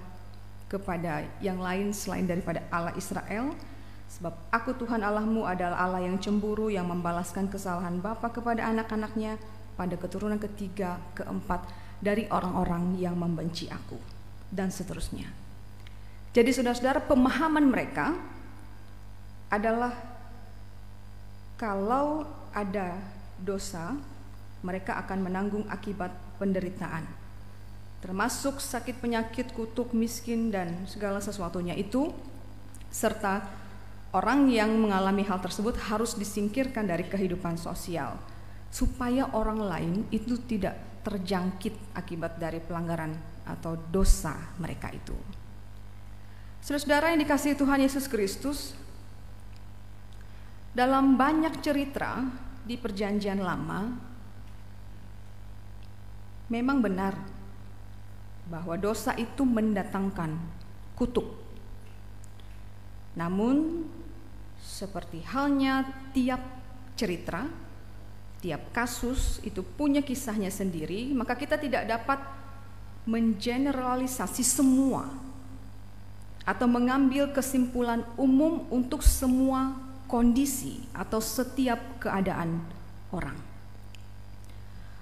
kepada yang lain selain daripada Allah Israel, sebab aku Tuhan Allahmu adalah Allah yang cemburu, yang membalaskan kesalahan bapa kepada anak-anaknya pada keturunan ketiga, keempat dari orang-orang yang membenci aku, dan seterusnya. Jadi saudara-saudara, pemahaman mereka adalah kalau ada dosa, mereka akan menanggung akibat penderitaan, termasuk sakit, penyakit, kutuk, miskin, dan segala sesuatunya itu, serta orang yang mengalami hal tersebut harus disingkirkan dari kehidupan sosial, supaya orang lain itu tidak terjangkit akibat dari pelanggaran atau dosa mereka itu. Saudara-saudara yang dikasihi Tuhan Yesus Kristus, dalam banyak cerita di Perjanjian Lama, memang benar bahwa dosa itu mendatangkan kutuk. Namun seperti halnya tiap cerita, tiap kasus itu punya kisahnya sendiri, maka kita tidak dapat mengeneralisasi semua atau mengambil kesimpulan umum untuk semua kondisi atau setiap keadaan orang.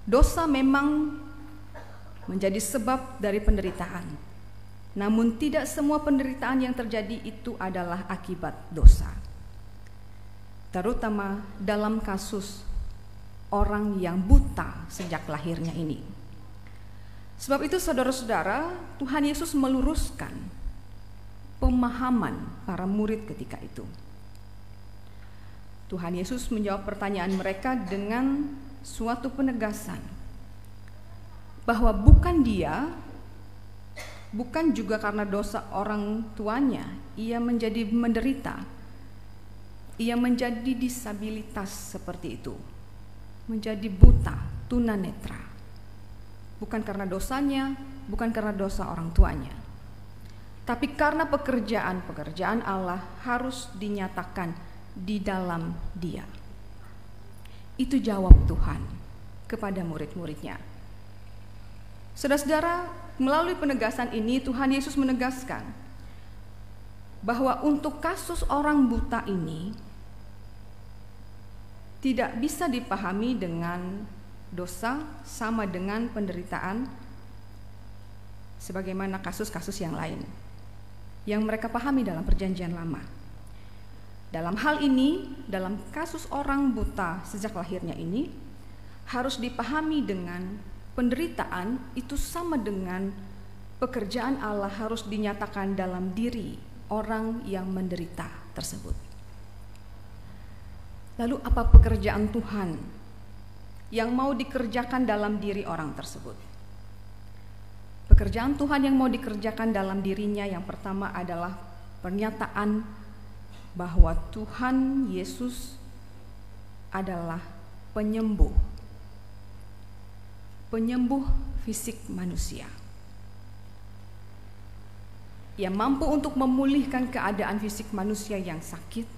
Dosa memang menjadi sebab dari penderitaan, namun tidak semua penderitaan yang terjadi itu adalah akibat dosa, terutama dalam kasus orang yang buta sejak lahirnya ini. Sebab itu saudara-saudara, Tuhan Yesus meluruskan pemahaman para murid ketika itu. Tuhan Yesus menjawab pertanyaan mereka dengan suatu penegasan bahwa bukan juga karena dosa orang tuanya ia menjadi menderita, ia menjadi disabilitas seperti itu, menjadi buta, tunanetra. Bukan karena dosanya bukan karena dosa orang tuanya, tapi karena pekerjaan Allah harus dinyatakan di dalam dia. Itu jawab Tuhan kepada murid-muridnya. Saudara-saudara, melalui penegasan ini Tuhan Yesus menegaskan bahwa untuk kasus orang buta ini tidak bisa dipahami dengan dosa sama dengan penderitaan sebagaimana kasus-kasus yang lain yang mereka pahami dalam Perjanjian Lama. Dalam hal ini, dalam kasus orang buta sejak lahirnya ini, harus dipahami dengan penderitaan itu sama dengan pekerjaan Allah harus dinyatakan dalam diri orang yang menderita tersebut. Lalu apa pekerjaan Tuhan yang mau dikerjakan dalam diri orang tersebut? Pekerjaan Tuhan yang mau dikerjakan dalam dirinya yang pertama adalah pernyataan bahwa Tuhan Yesus adalah penyembuh fisik manusia, yang mampu untuk memulihkan keadaan fisik manusia yang sakit,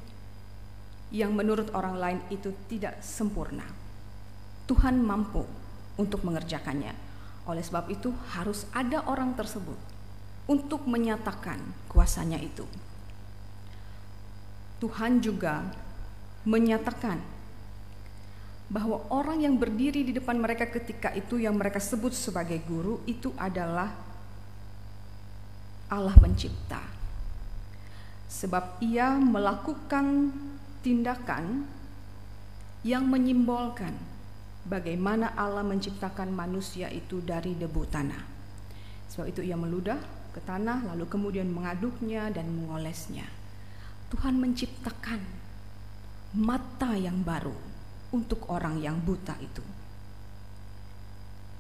yang menurut orang lain itu tidak sempurna. Tuhan mampu untuk mengerjakannya. Oleh sebab itu harus ada orang tersebut untuk menyatakan kuasanya itu. Tuhan juga menyatakan bahwa orang yang berdiri di depan mereka ketika itu yang mereka sebut sebagai guru itu adalah Allah pencipta. Sebab ia melakukan tindakan yang menyimbolkan bagaimana Allah menciptakan manusia itu dari debu tanah. Sebab itu ia meludah ke tanah lalu kemudian mengaduknya dan mengolesnya. Tuhan menciptakan mata yang baru untuk orang yang buta itu.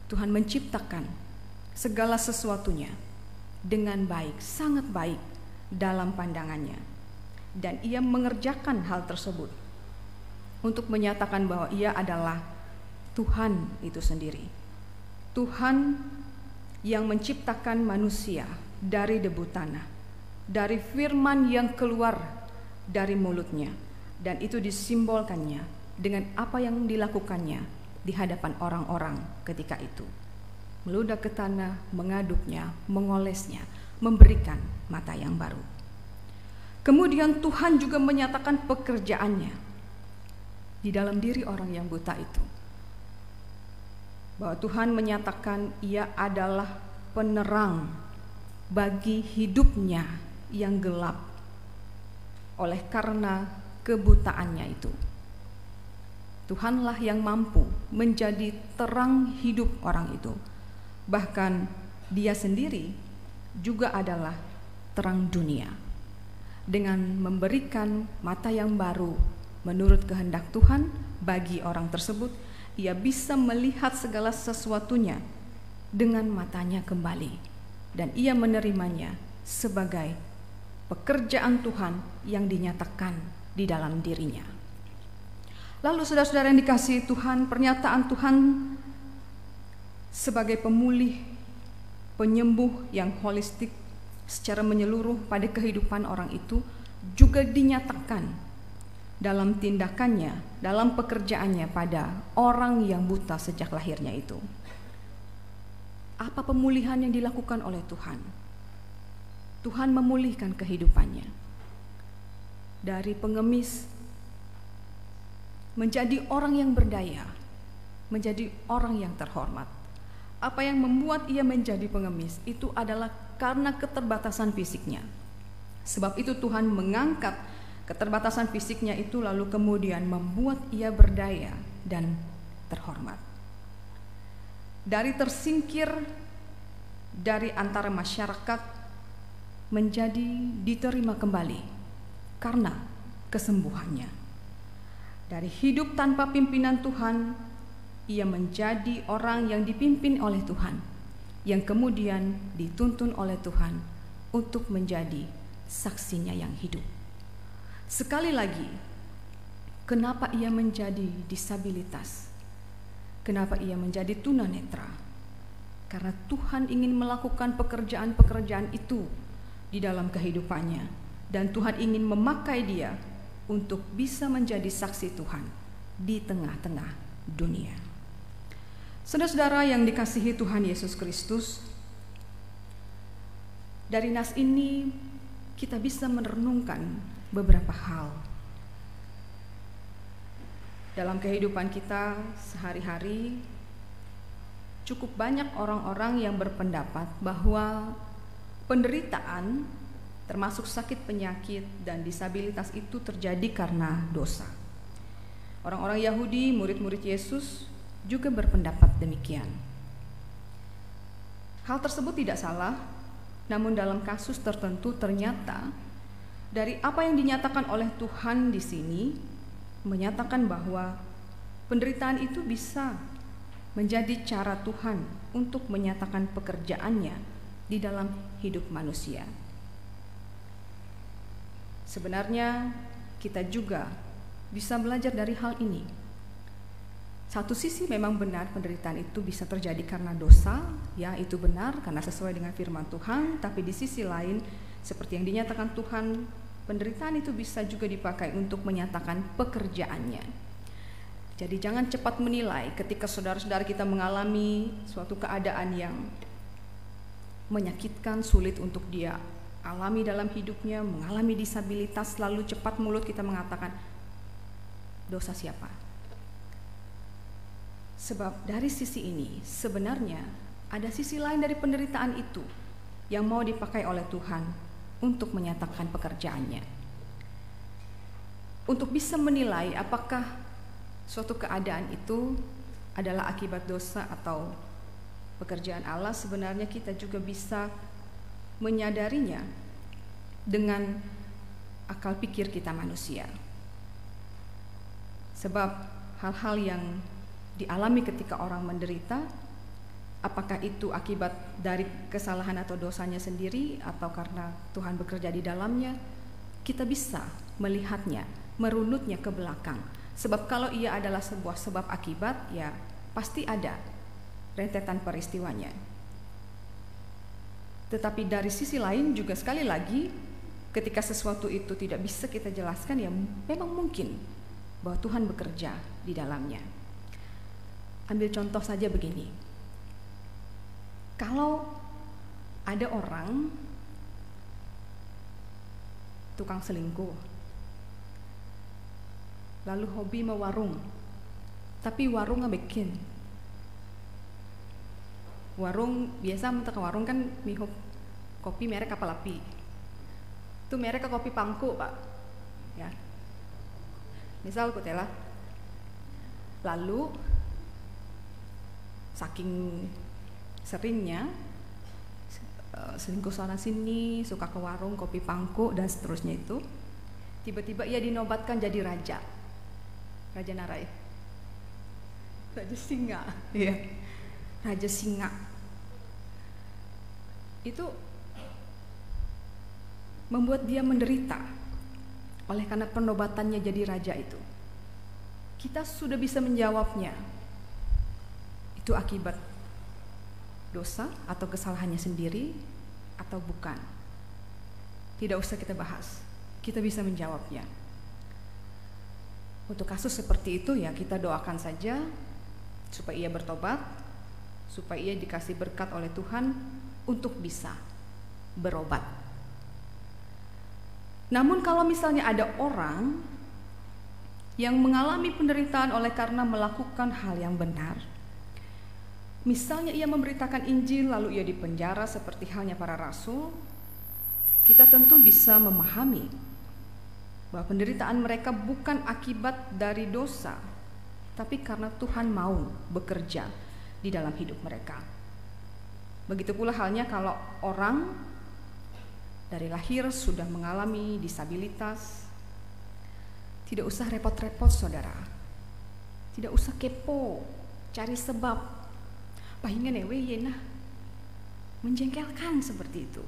Tuhan menciptakan segala sesuatunya dengan baik, sangat baik dalam pandangannya. Dan ia mengerjakan hal tersebut untuk menyatakan bahwa ia adalah Tuhan itu sendiri. Tuhan yang menciptakan manusia dari debu tanah, dari firman yang keluar dari mulutnya, dan itu disimbolkannya dengan apa yang dilakukannya di hadapan orang-orang ketika itu. Meludah ke tanah, mengaduknya, mengolesnya, memberikan mata yang baru. Kemudian Tuhan juga menyatakan pekerjaannya di dalam diri orang yang buta itu. Bahwa Tuhan menyatakan ia adalah penerang bagi hidupnya yang gelap oleh karena kebutaannya itu. Tuhanlah yang mampu menjadi terang hidup orang itu. Bahkan dia sendiri juga adalah terang dunia. Dengan memberikan mata yang baru menurut kehendak Tuhan bagi orang tersebut, ia bisa melihat segala sesuatunya dengan matanya kembali, dan ia menerimanya sebagai pekerjaan Tuhan yang dinyatakan di dalam dirinya. Lalu saudara-saudara yang dikasihi Tuhan, pernyataan Tuhan sebagai pemulih, penyembuh yang holistik secara menyeluruh pada kehidupan orang itu juga dinyatakan dalam tindakannya, dalam pekerjaannya pada orang yang buta sejak lahirnya itu. Apa pemulihan yang dilakukan oleh Tuhan? Tuhan memulihkan kehidupannya dari pengemis menjadi orang yang berdaya, menjadi orang yang terhormat. Apa yang membuat ia menjadi pengemis itu adalah karena keterbatasan fisiknya. Sebab itu Tuhan mengangkat keterbatasan fisiknya itu lalu kemudian membuat ia berdaya dan terhormat. Dari tersingkir dari antara masyarakat menjadi diterima kembali karena kesembuhannya. Dari hidup tanpa pimpinan Tuhan, ia menjadi orang yang dipimpin oleh Tuhan, yang kemudian dituntun oleh Tuhan untuk menjadi saksinya yang hidup. Sekali lagi, kenapa ia menjadi disabilitas? Kenapa ia menjadi tunanetra? karena Tuhan ingin melakukan pekerjaan-pekerjaan itu di dalam kehidupannya, dan Tuhan ingin memakai dia untuk bisa menjadi saksi Tuhan di tengah-tengah dunia. Saudara-saudara yang dikasihi Tuhan Yesus Kristus, dari nas ini kita bisa merenungkan beberapa hal. Dalam kehidupan kita sehari-hari, cukup banyak orang-orang yang berpendapat bahwa penderitaan, termasuk sakit penyakit dan disabilitas itu terjadi karena dosa. Orang-orang Yahudi, murid-murid Yesus, juga berpendapat demikian. Hal tersebut tidak salah, namun dalam kasus tertentu ternyata dari apa yang dinyatakan oleh Tuhan di sini menyatakan bahwa penderitaan itu bisa menjadi cara Tuhan untuk menyatakan pekerjaannya di dalam hidup manusia. Sebenarnya kita juga bisa belajar dari hal ini. Satu sisi memang benar penderitaan itu bisa terjadi karena dosa, ya itu benar karena sesuai dengan firman Tuhan, tapi di sisi lain seperti yang dinyatakan Tuhan, penderitaan itu bisa juga dipakai untuk menyatakan pekerjaannya. Jadi jangan cepat menilai ketika saudara-saudara kita mengalami suatu keadaan yang menyakitkan, sulit untuk dia alami dalam hidupnya, mengalami disabilitas, lalu cepat mulut kita mengatakan, dosa siapa? Sebab dari sisi ini sebenarnya ada sisi lain dari penderitaan itu yang mau dipakai oleh Tuhan untuk menyatakan pekerjaannya. Untuk bisa menilai apakah suatu keadaan itu adalah akibat dosa atau pekerjaan Allah, sebenarnya kita juga bisa menyadarinya dengan akal pikir kita manusia. Sebab hal-hal yang dialami ketika orang menderita, apakah itu akibat dari kesalahan atau dosanya sendiri atau karena Tuhan bekerja di dalamnya, kita bisa melihatnya, merunutnya ke belakang. Sebab kalau ia adalah sebuah sebab akibat, ya pasti ada rentetan peristiwanya. Tetapi dari sisi lain juga sekali lagi, ketika sesuatu itu tidak bisa kita jelaskan, ya memang mungkin bahwa Tuhan bekerja di dalamnya. Ambil contoh saja begini. Kalau ada orang tukang selingkuh, lalu hobi mewarung, tapi warung ngebikin. Warung biasa untuk warung kan mihop kopi merek kapal api. Itu merek kopi pangku, Pak. Ya. Misal kutela. Lalu saking seringnya selingkuh sana sini, suka ke warung kopi pangku dan seterusnya itu, tiba-tiba ia dinobatkan jadi raja Narai, raja singa, ya, raja singa. Itu membuat dia menderita oleh karena penobatannya jadi raja itu. Kita sudah bisa menjawabnya, itu akibat dosa atau kesalahannya sendiri atau bukan. Tidak usah kita bahas, kita bisa menjawabnya. Untuk kasus seperti itu ya kita doakan saja supaya ia bertobat, supaya ia dikasih berkat oleh Tuhan untuk bisa berobat. Namun kalau misalnya ada orang yang mengalami penderitaan oleh karena melakukan hal yang benar, misalnya ia memberitakan Injil lalu ia dipenjara seperti halnya para rasul, kita tentu bisa memahami bahwa penderitaan mereka bukan akibat dari dosa, tapi karena Tuhan mau bekerja di dalam hidup mereka. Begitu pula halnya kalau orang dari lahir sudah mengalami disabilitas, tidak usah repot-repot saudara, tidak usah kepo, cari sebab, pahingan ewe yenah, menjengkelkan seperti itu.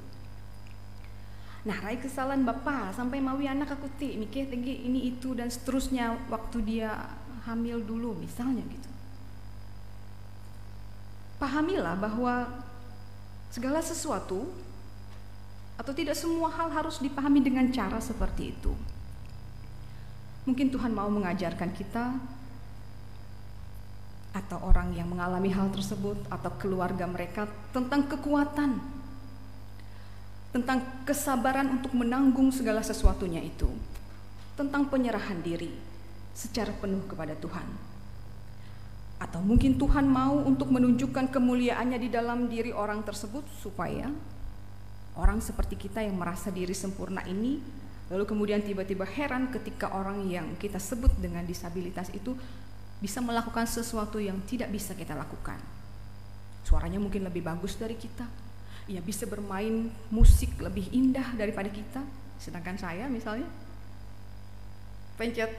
Nah, rai kesalahan bapak sampai mawi anak aku mikir tinggi ini itu dan seterusnya waktu dia hamil dulu misalnya gitu. pahamilah bahwa segala sesuatu atau tidak semua hal harus dipahami dengan cara seperti itu. Mungkin Tuhan mau mengajarkan kita atau orang yang mengalami hal tersebut atau keluarga mereka tentang kekuatan, tentang kesabaran untuk menanggung segala sesuatunya itu, tentang penyerahan diri secara penuh kepada Tuhan. Atau mungkin Tuhan mau untuk menunjukkan kemuliaannya di dalam diri orang tersebut supaya orang seperti kita yang merasa diri sempurna ini lalu kemudian tiba-tiba heran ketika orang yang kita sebut dengan disabilitas itu bisa melakukan sesuatu yang tidak bisa kita lakukan. Suaranya mungkin lebih bagus dari kita, ia bisa bermain musik lebih indah daripada kita, sedangkan saya misalnya pencet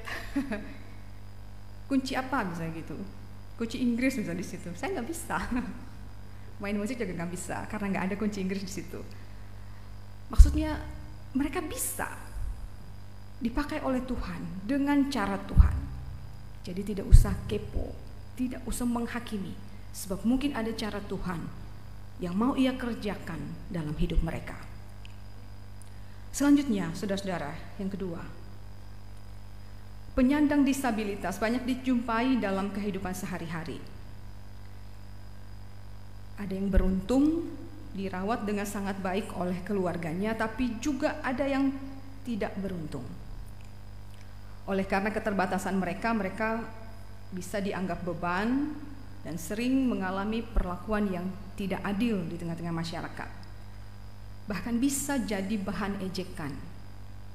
kunci apa misalnya gitu, kunci Inggris misalnya di situ, saya nggak bisa. Main musik juga nggak bisa karena nggak ada kunci Inggris di situ. Maksudnya mereka bisa dipakai oleh Tuhan dengan cara Tuhan. Jadi tidak usah kepo, tidak usah menghakimi, sebab mungkin ada cara Tuhan yang mau ia kerjakan dalam hidup mereka. Selanjutnya, saudara-saudara, yang kedua, penyandang disabilitas banyak dijumpai dalam kehidupan sehari-hari. Ada yang beruntung dirawat dengan sangat baik oleh keluarganya, tapi juga ada yang tidak beruntung. Oleh karena keterbatasan mereka bisa dianggap beban dan sering mengalami perlakuan yang tidak adil di tengah-tengah masyarakat. Bahkan bisa jadi bahan ejekan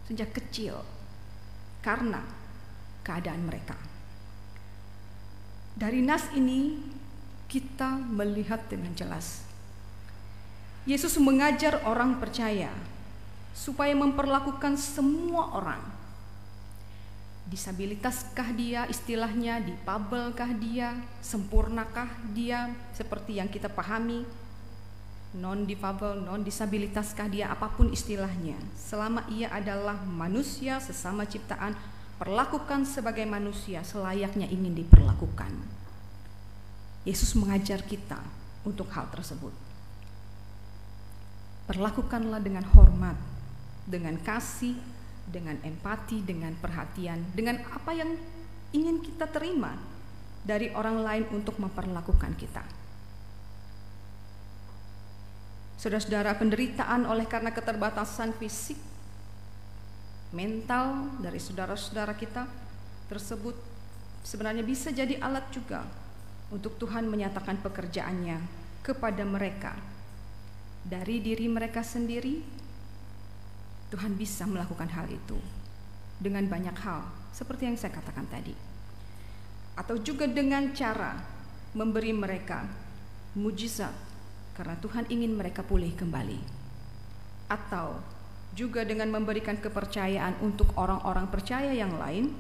sejak kecil karena keadaan mereka. Dari nas ini kita melihat dengan jelas Yesus mengajar orang percaya supaya memperlakukan semua orang. Disabilitaskah dia, istilahnya difabelkah dia, sempurnakah dia seperti yang kita pahami, non-difabel, non-disabilitaskah dia, apapun istilahnya, selama ia adalah manusia sesama ciptaan, perlakukan sebagai manusia selayaknya ingin diperlakukan. Yesus mengajar kita untuk hal tersebut. Perlakukanlah dengan hormat, dengan kasih, dengan empati, dengan perhatian, dengan apa yang ingin kita terima dari orang lain untuk memperlakukan kita. Saudara-saudara, penderitaan oleh karena keterbatasan fisik, mental dari saudara-saudara kita tersebut sebenarnya bisa jadi alat juga untuk Tuhan menyatakan pekerjaannya kepada mereka. Dari diri mereka sendiri, Tuhan bisa melakukan hal itu dengan banyak hal, seperti yang saya katakan tadi. Atau juga dengan cara memberi mereka mujizat, karena Tuhan ingin mereka pulih kembali. Atau juga dengan memberikan kepercayaan untuk orang-orang percaya yang lain,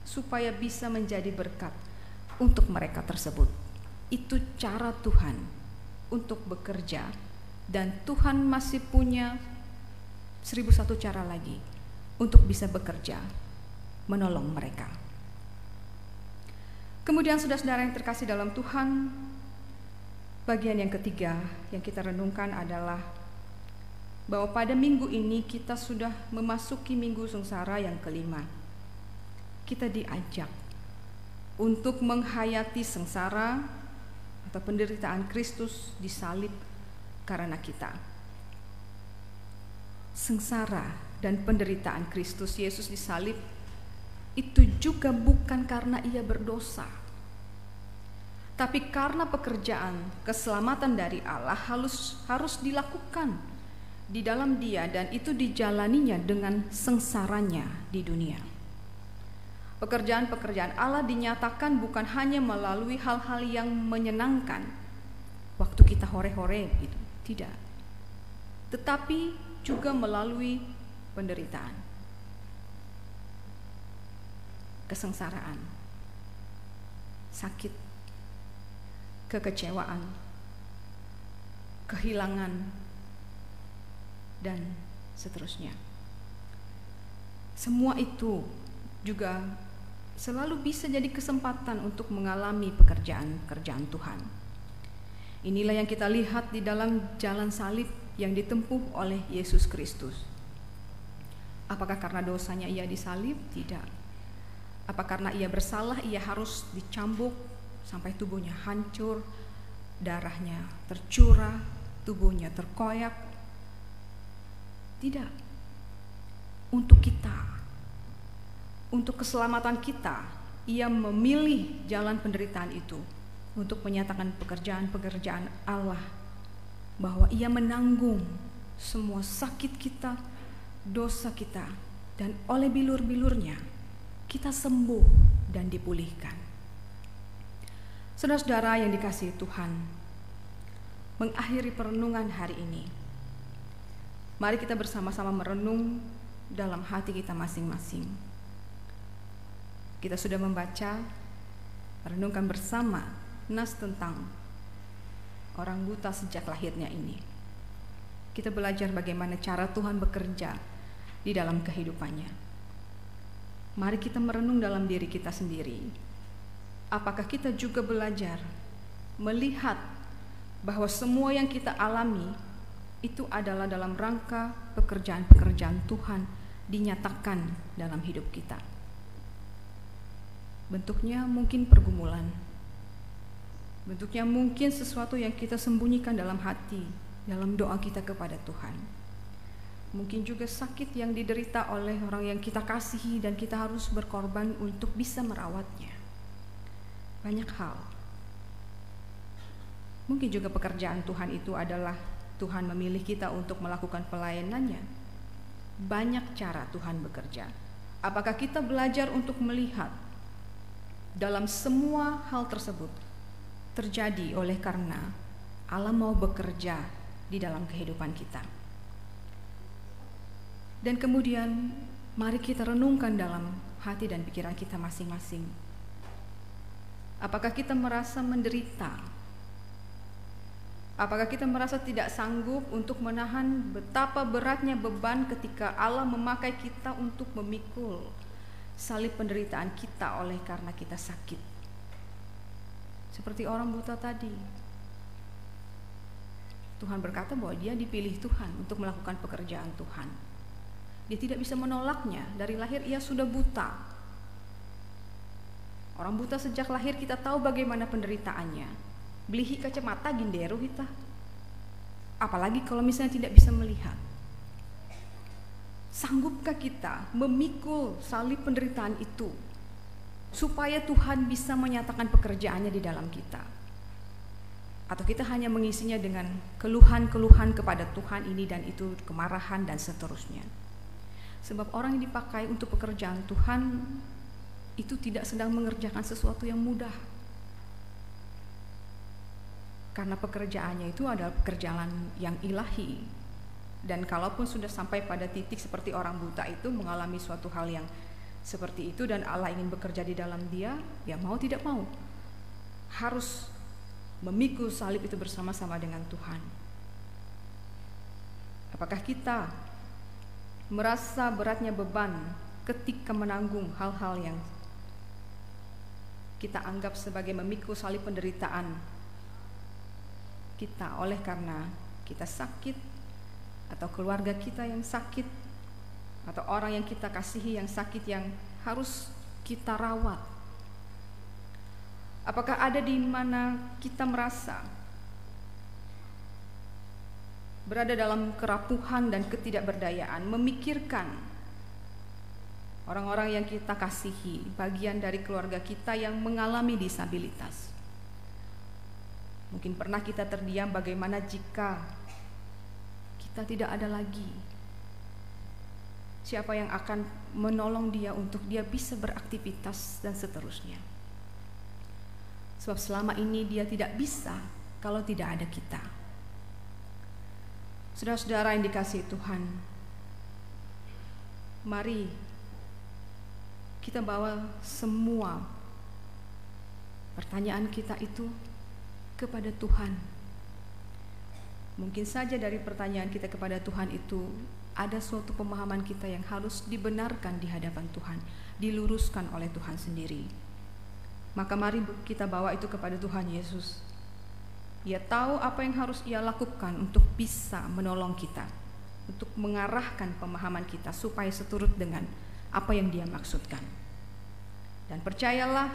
supaya bisa menjadi berkat untuk mereka tersebut. Itu cara Tuhan untuk bekerja. Dan Tuhan masih punya 1001 cara lagi untuk bisa bekerja menolong mereka. Kemudian saudara-saudara yang terkasih dalam Tuhan, bagian yang ketiga yang kita renungkan adalah bahwa pada minggu ini kita sudah memasuki minggu sengsara yang kelima. Kita diajak untuk menghayati sengsara atau penderitaan Kristus di salib karena kita. Sengsara dan penderitaan Kristus Yesus disalib itu juga bukan karena ia berdosa, tapi karena pekerjaan keselamatan dari Allah harus dilakukan di dalam dia, dan itu dijalaninya dengan sengsaranya di dunia. Pekerjaan-pekerjaan Allah dinyatakan bukan hanya melalui hal-hal yang menyenangkan waktu kita hore-hore gitu, tidak, tetapi juga melalui penderitaan, kesengsaraan, sakit, kekecewaan, kehilangan, dan seterusnya. Semua itu juga selalu bisa jadi kesempatan untuk mengalami pekerjaan-pekerjaan Tuhan. Inilah yang kita lihat di dalam jalan salib yang ditempuh oleh Yesus Kristus. Apakah karena dosanya ia disalib? Tidak. Apa karena ia bersalah ia harus dicambuk sampai tubuhnya hancur, darahnya tercurah, tubuhnya terkoyak? Tidak. Untuk kita, untuk keselamatan kita, ia memilih jalan penderitaan itu untuk menyatakan pekerjaan-pekerjaan Allah, bahwa ia menanggung semua sakit kita, dosa kita, dan oleh bilur-bilurnya kita sembuh dan dipulihkan. Saudara-saudara yang dikasihi Tuhan, mengakhiri perenungan hari ini, mari kita bersama-sama merenung dalam hati kita masing-masing. Kita sudah membaca, merenungkan bersama nas tentang orang buta sejak lahirnya ini. Kita belajar bagaimana cara Tuhan bekerja di dalam kehidupannya. Mari kita merenung dalam diri kita sendiri. Apakah kita juga belajar melihat bahwa semua yang kita alami itu adalah dalam rangka pekerjaan-pekerjaan Tuhan dinyatakan dalam hidup kita. Bentuknya mungkin pergumulan, bentuknya mungkin sesuatu yang kita sembunyikan dalam hati, dalam doa kita kepada Tuhan. Mungkin juga sakit yang diderita oleh orang yang kita kasihi dan kita harus berkorban untuk bisa merawatnya. Banyak hal. Mungkin juga pekerjaan Tuhan itu adalah Tuhan memilih kita untuk melakukan pelayanannya. Banyak cara Tuhan bekerja. Apakah kita belajar untuk melihat dalam semua hal tersebut terjadi oleh karena Allah mau bekerja di dalam kehidupan kita? Dan kemudian mari kita renungkan dalam hati dan pikiran kita masing-masing. Apakah kita merasa menderita? Apakah kita merasa tidak sanggup untuk menahan betapa beratnya beban ketika Allah memakai kita untuk memikul salib penderitaan kita oleh karena kita sakit? Seperti orang buta tadi, Tuhan berkata bahwa dia dipilih Tuhan untuk melakukan pekerjaan Tuhan. Dia tidak bisa menolaknya. Dari lahir ia sudah buta. Orang buta sejak lahir kita tahu bagaimana penderitaannya. Belihi kacamata ginderu kita. Apalagi kalau misalnya tidak bisa melihat. Sanggupkah kita memikul salib penderitaan itu supaya Tuhan bisa menyatakan pekerjaannya di dalam kita? Atau kita hanya mengisinya dengan keluhan-keluhan kepada Tuhan ini dan itu, kemarahan dan seterusnya? Sebab orang yang dipakai untuk pekerjaan Tuhan itu tidak sedang mengerjakan sesuatu yang mudah. Karena pekerjaannya itu adalah pekerjaan yang ilahi. Dan kalaupun sudah sampai pada titik seperti orang buta itu mengalami suatu hal yang seperti itu dan Allah ingin bekerja di dalam dia, ya mau tidak mau harus memikul salib itu bersama-sama dengan Tuhan. Apakah kita merasa beratnya beban ketika menanggung hal-hal yang kita anggap sebagai memikul salib penderitaan kita oleh karena kita sakit, atau keluarga kita yang sakit, atau orang yang kita kasihi yang sakit yang harus kita rawat? Apakah ada di mana kita merasa berada dalam kerapuhan dan ketidakberdayaan, memikirkan orang-orang yang kita kasihi, bagian dari keluarga kita yang mengalami disabilitas? Mungkin pernah kita terdiam bagaimana jika kita tidak ada lagi. Siapa yang akan menolong dia untuk dia bisa beraktivitas dan seterusnya? Sebab selama ini dia tidak bisa kalau tidak ada kita. Saudara-saudara yang dikasihi Tuhan, mari kita bawa semua pertanyaan kita itu kepada Tuhan. Mungkin saja dari pertanyaan kita kepada Tuhan itu ada suatu pemahaman kita yang harus dibenarkan di hadapan Tuhan, diluruskan oleh Tuhan sendiri. Maka mari kita bawa itu kepada Tuhan Yesus. Ia tahu apa yang harus ia lakukan untuk bisa menolong kita, untuk mengarahkan pemahaman kita supaya seturut dengan apa yang Dia maksudkan. Dan percayalah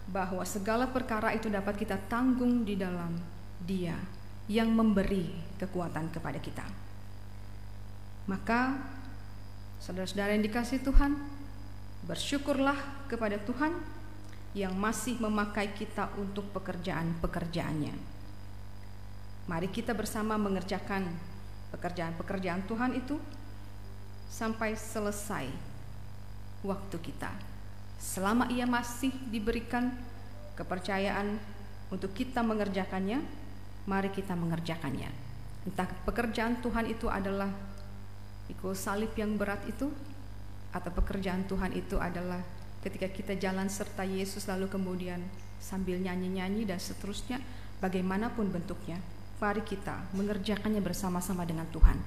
bahwa segala perkara itu dapat kita tanggung di dalam Dia yang memberi kekuatan kepada kita. Maka saudara-saudara yang dikasihi Tuhan, bersyukurlah kepada Tuhan yang masih memakai kita untuk pekerjaan-pekerjaannya. Mari kita bersama mengerjakan pekerjaan-pekerjaan Tuhan itu sampai selesai waktu kita. Selama Ia masih diberikan kepercayaan untuk kita mengerjakannya, mari kita mengerjakannya. Entah pekerjaan Tuhan itu adalah pikul salib yang berat itu, atau pekerjaan Tuhan itu adalah ketika kita jalan serta Yesus lalu kemudian sambil nyanyi-nyanyi dan seterusnya, bagaimanapun bentuknya, mari kita mengerjakannya bersama-sama dengan Tuhan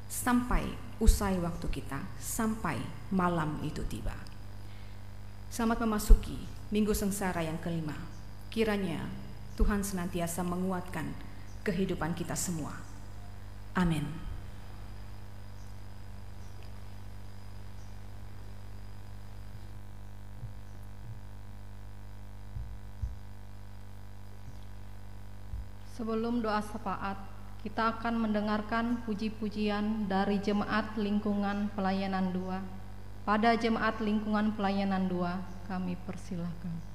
sampai usai waktu kita, sampai malam itu tiba. Selamat memasuki Minggu Sengsara yang kelima. Kiranya Tuhan senantiasa menguatkan kehidupan kita semua. Amin. Sebelum doa syafaat, kita akan mendengarkan puji-pujian dari Jemaat Lingkungan Pelayanan 2. Pada Jemaat Lingkungan Pelayanan 2, kami persilahkan.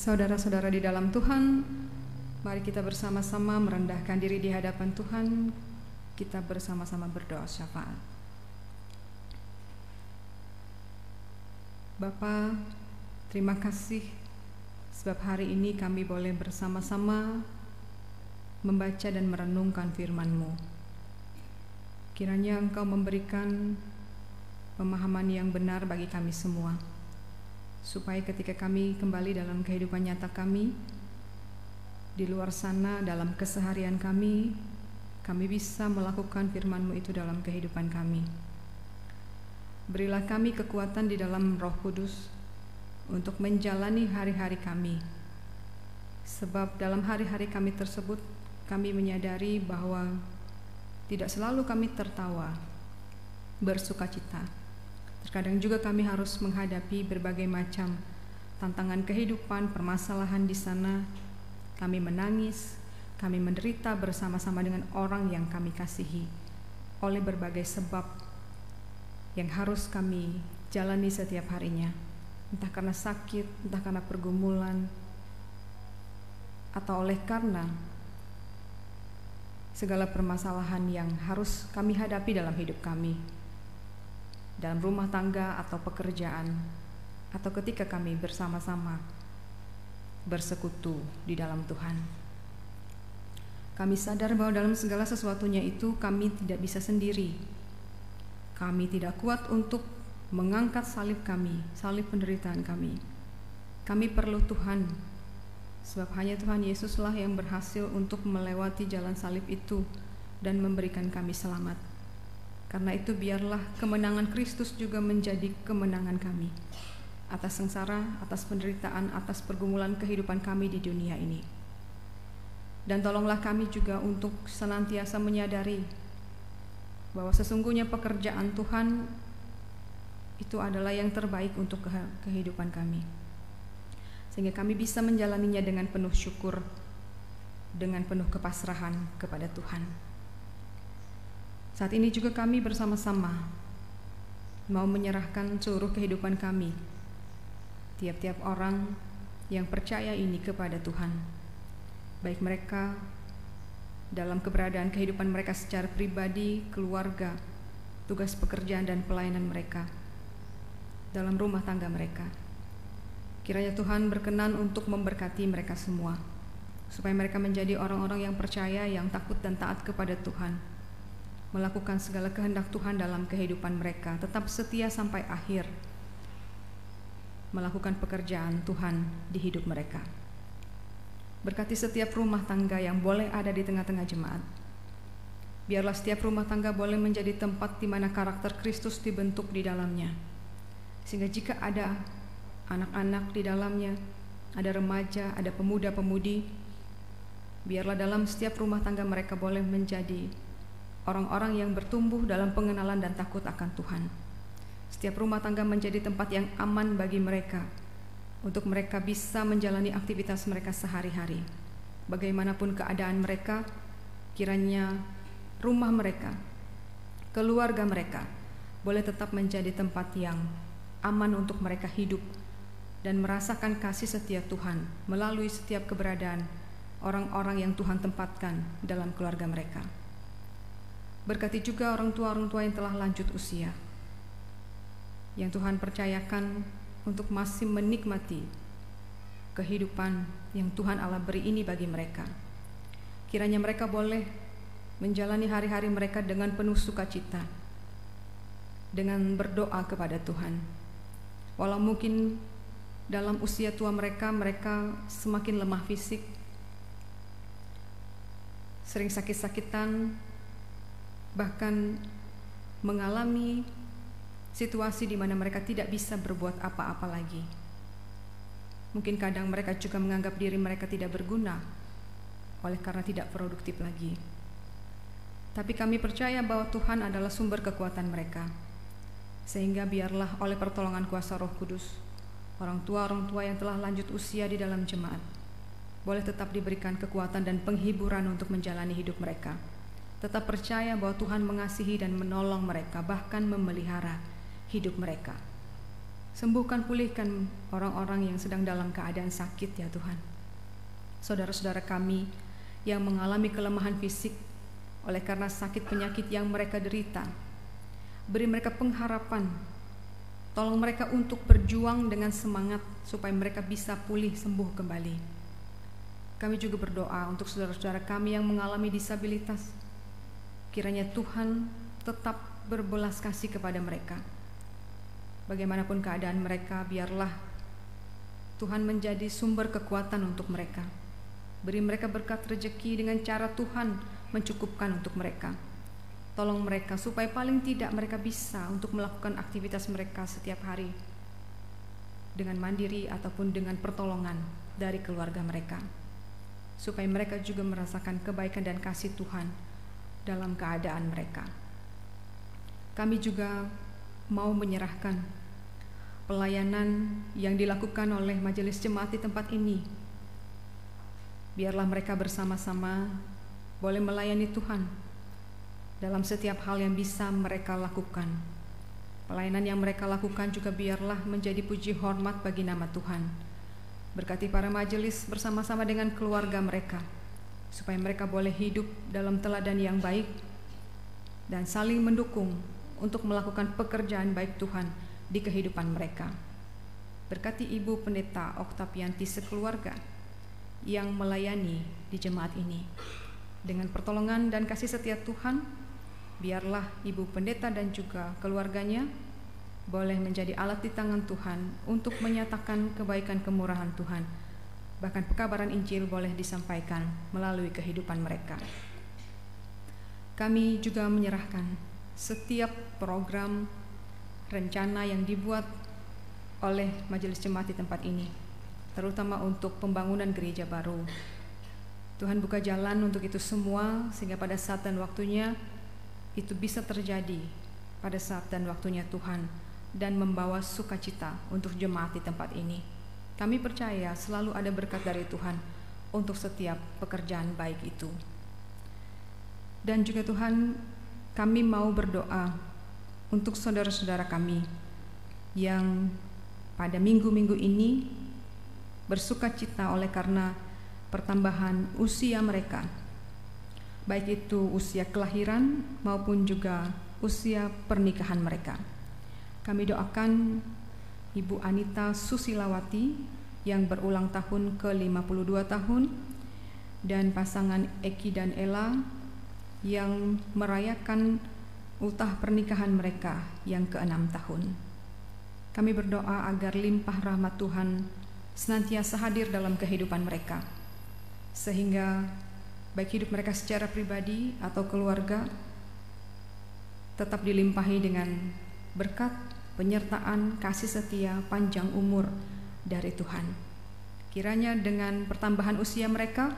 Saudara-saudara di dalam Tuhan, mari kita bersama-sama merendahkan diri di hadapan Tuhan. Kita bersama-sama berdoa syafaat. Bapa, terima kasih sebab hari ini kami boleh bersama-sama membaca dan merenungkan firman-Mu. Kiranya Engkau memberikan pemahaman yang benar bagi kami semua, supaya ketika kami kembali dalam kehidupan nyata kami, di luar sana dalam keseharian kami bisa melakukan firman-Mu itu dalam kehidupan kami. Berilah kami kekuatan di dalam Roh Kudus untuk menjalani hari-hari kami, sebab dalam hari-hari kami tersebut kami menyadari bahwa tidak selalu kami tertawa, bersukacita. Terkadang juga kami harus menghadapi berbagai macam tantangan kehidupan, permasalahan di sana. Kami menangis, kami menderita bersama-sama dengan orang yang kami kasihi oleh berbagai sebab yang harus kami jalani setiap harinya. Entah karena sakit, entah karena pergumulan, atau oleh karena segala permasalahan yang harus kami hadapi dalam hidup kami, dalam rumah tangga atau pekerjaan, atau ketika kami bersama-sama bersekutu di dalam Tuhan. Kami sadar bahwa dalam segala sesuatunya itu kami tidak bisa sendiri. Kami tidak kuat untuk mengangkat salib kami, salib penderitaan kami. Kami perlu Tuhan, sebab hanya Tuhan Yesuslah yang berhasil untuk melewati jalan salib itu dan memberikan kami selamat. Karena itu biarlah kemenangan Kristus juga menjadi kemenangan kami atas sengsara, atas penderitaan, atas pergumulan kehidupan kami di dunia ini. Dan tolonglah kami juga untuk senantiasa menyadari bahwa sesungguhnya pekerjaan Tuhan itu adalah yang terbaik untuk kehidupan kami, sehingga kami bisa menjalaninya dengan penuh syukur, dengan penuh kepasrahan kepada Tuhan. Saat ini juga kami bersama-sama mau menyerahkan seluruh kehidupan kami, tiap-tiap orang yang percaya ini kepada Tuhan, baik mereka dalam keberadaan kehidupan mereka secara pribadi, keluarga, tugas pekerjaan dan pelayanan mereka, dalam rumah tangga mereka. Kiranya Tuhan berkenan untuk memberkati mereka semua, supaya mereka menjadi orang-orang yang percaya, yang takut dan taat kepada Tuhan, melakukan segala kehendak Tuhan dalam kehidupan mereka, tetap setia sampai akhir, melakukan pekerjaan Tuhan di hidup mereka. Berkati setiap rumah tangga yang boleh ada di tengah-tengah jemaat. Biarlah setiap rumah tangga boleh menjadi tempat di mana karakter Kristus dibentuk di dalamnya, sehingga jika ada anak-anak di dalamnya, ada remaja, ada pemuda-pemudi, biarlah dalam setiap rumah tangga mereka boleh menjadi orang-orang yang bertumbuh dalam pengenalan dan takut akan Tuhan. Setiap rumah tangga menjadi tempat yang aman bagi mereka, untuk mereka bisa menjalani aktivitas mereka sehari-hari. Bagaimanapun keadaan mereka, kiranya rumah mereka, keluarga mereka, boleh tetap menjadi tempat yang aman untuk mereka hidup dan merasakan kasih setia Tuhan melalui setiap keberadaan orang-orang yang Tuhan tempatkan dalam keluarga mereka. Berkati juga orang tua yang telah lanjut usia, yang Tuhan percayakan untuk masih menikmati kehidupan yang Tuhan Allah beri ini bagi mereka. Kiranya mereka boleh menjalani hari-hari mereka dengan penuh sukacita, dengan berdoa kepada Tuhan. Walau mungkin dalam usia tua mereka semakin lemah fisik, sering sakit-sakitan, bahkan mengalami situasi di mana mereka tidak bisa berbuat apa-apa lagi. Mungkin kadang mereka juga menganggap diri mereka tidak berguna oleh karena tidak produktif lagi. Tapi kami percaya bahwa Tuhan adalah sumber kekuatan mereka, sehingga biarlah oleh pertolongan kuasa Roh Kudus, orang tua yang telah lanjut usia di dalam jemaat boleh tetap diberikan kekuatan dan penghiburan untuk menjalani hidup mereka. Tetap percaya bahwa Tuhan mengasihi dan menolong mereka, bahkan memelihara hidup mereka. Sembuhkan, pulihkan orang-orang yang sedang dalam keadaan sakit ya Tuhan. Saudara-saudara kami yang mengalami kelemahan fisik oleh karena sakit penyakit yang mereka derita, beri mereka pengharapan. Tolong mereka untuk berjuang dengan semangat supaya mereka bisa pulih sembuh kembali. Kami juga berdoa untuk saudara-saudara kami yang mengalami disabilitas. Kiranya Tuhan tetap berbelas kasih kepada mereka. Bagaimanapun keadaan mereka, biarlah Tuhan menjadi sumber kekuatan untuk mereka. Beri mereka berkat rezeki dengan cara Tuhan mencukupkan untuk mereka. Tolong mereka supaya paling tidak mereka bisa untuk melakukan aktivitas mereka setiap hari dengan mandiri ataupun dengan pertolongan dari keluarga mereka, supaya mereka juga merasakan kebaikan dan kasih Tuhan dalam keadaan mereka. Kami juga mau menyerahkan pelayanan yang dilakukan oleh majelis jemaat di tempat ini. Biarlah mereka bersama-sama boleh melayani Tuhan dalam setiap hal yang bisa mereka lakukan. Pelayanan yang mereka lakukan juga biarlah menjadi puji hormat bagi nama Tuhan. Berkati para majelis bersama-sama dengan keluarga mereka, supaya mereka boleh hidup dalam teladan yang baik dan saling mendukung untuk melakukan pekerjaan baik Tuhan di kehidupan mereka. Berkati Ibu Pendeta Oktavianti sekeluarga yang melayani di jemaat ini. Dengan pertolongan dan kasih setia Tuhan, biarlah Ibu Pendeta dan juga keluarganya boleh menjadi alat di tangan Tuhan untuk menyatakan kebaikan kemurahan Tuhan. Bahkan pekabaran Injil boleh disampaikan melalui kehidupan mereka. Kami juga menyerahkan setiap program rencana yang dibuat oleh majelis jemaat di tempat ini, terutama untuk pembangunan gereja baru. Tuhan buka jalan untuk itu semua, sehingga pada saat dan waktunya itu bisa terjadi pada saat dan waktunya Tuhan, dan membawa sukacita untuk jemaat di tempat ini. Kami percaya selalu ada berkat dari Tuhan untuk setiap pekerjaan baik itu. Dan juga Tuhan, kami mau berdoa untuk saudara-saudara kami yang pada minggu-minggu ini bersukacita oleh karena pertambahan usia mereka, baik itu usia kelahiran maupun juga usia pernikahan mereka. Kami doakan Ibu Anita Susilawati yang berulang tahun ke-52 tahun, dan pasangan Eki dan Ella yang merayakan ultah pernikahan mereka yang ke-6 tahun. Kami berdoa agar limpah rahmat Tuhan senantiasa hadir dalam kehidupan mereka, sehingga baik hidup mereka secara pribadi atau keluarga tetap dilimpahi dengan berkat, penyertaan, kasih setia, panjang umur dari Tuhan. Kiranya dengan pertambahan usia mereka,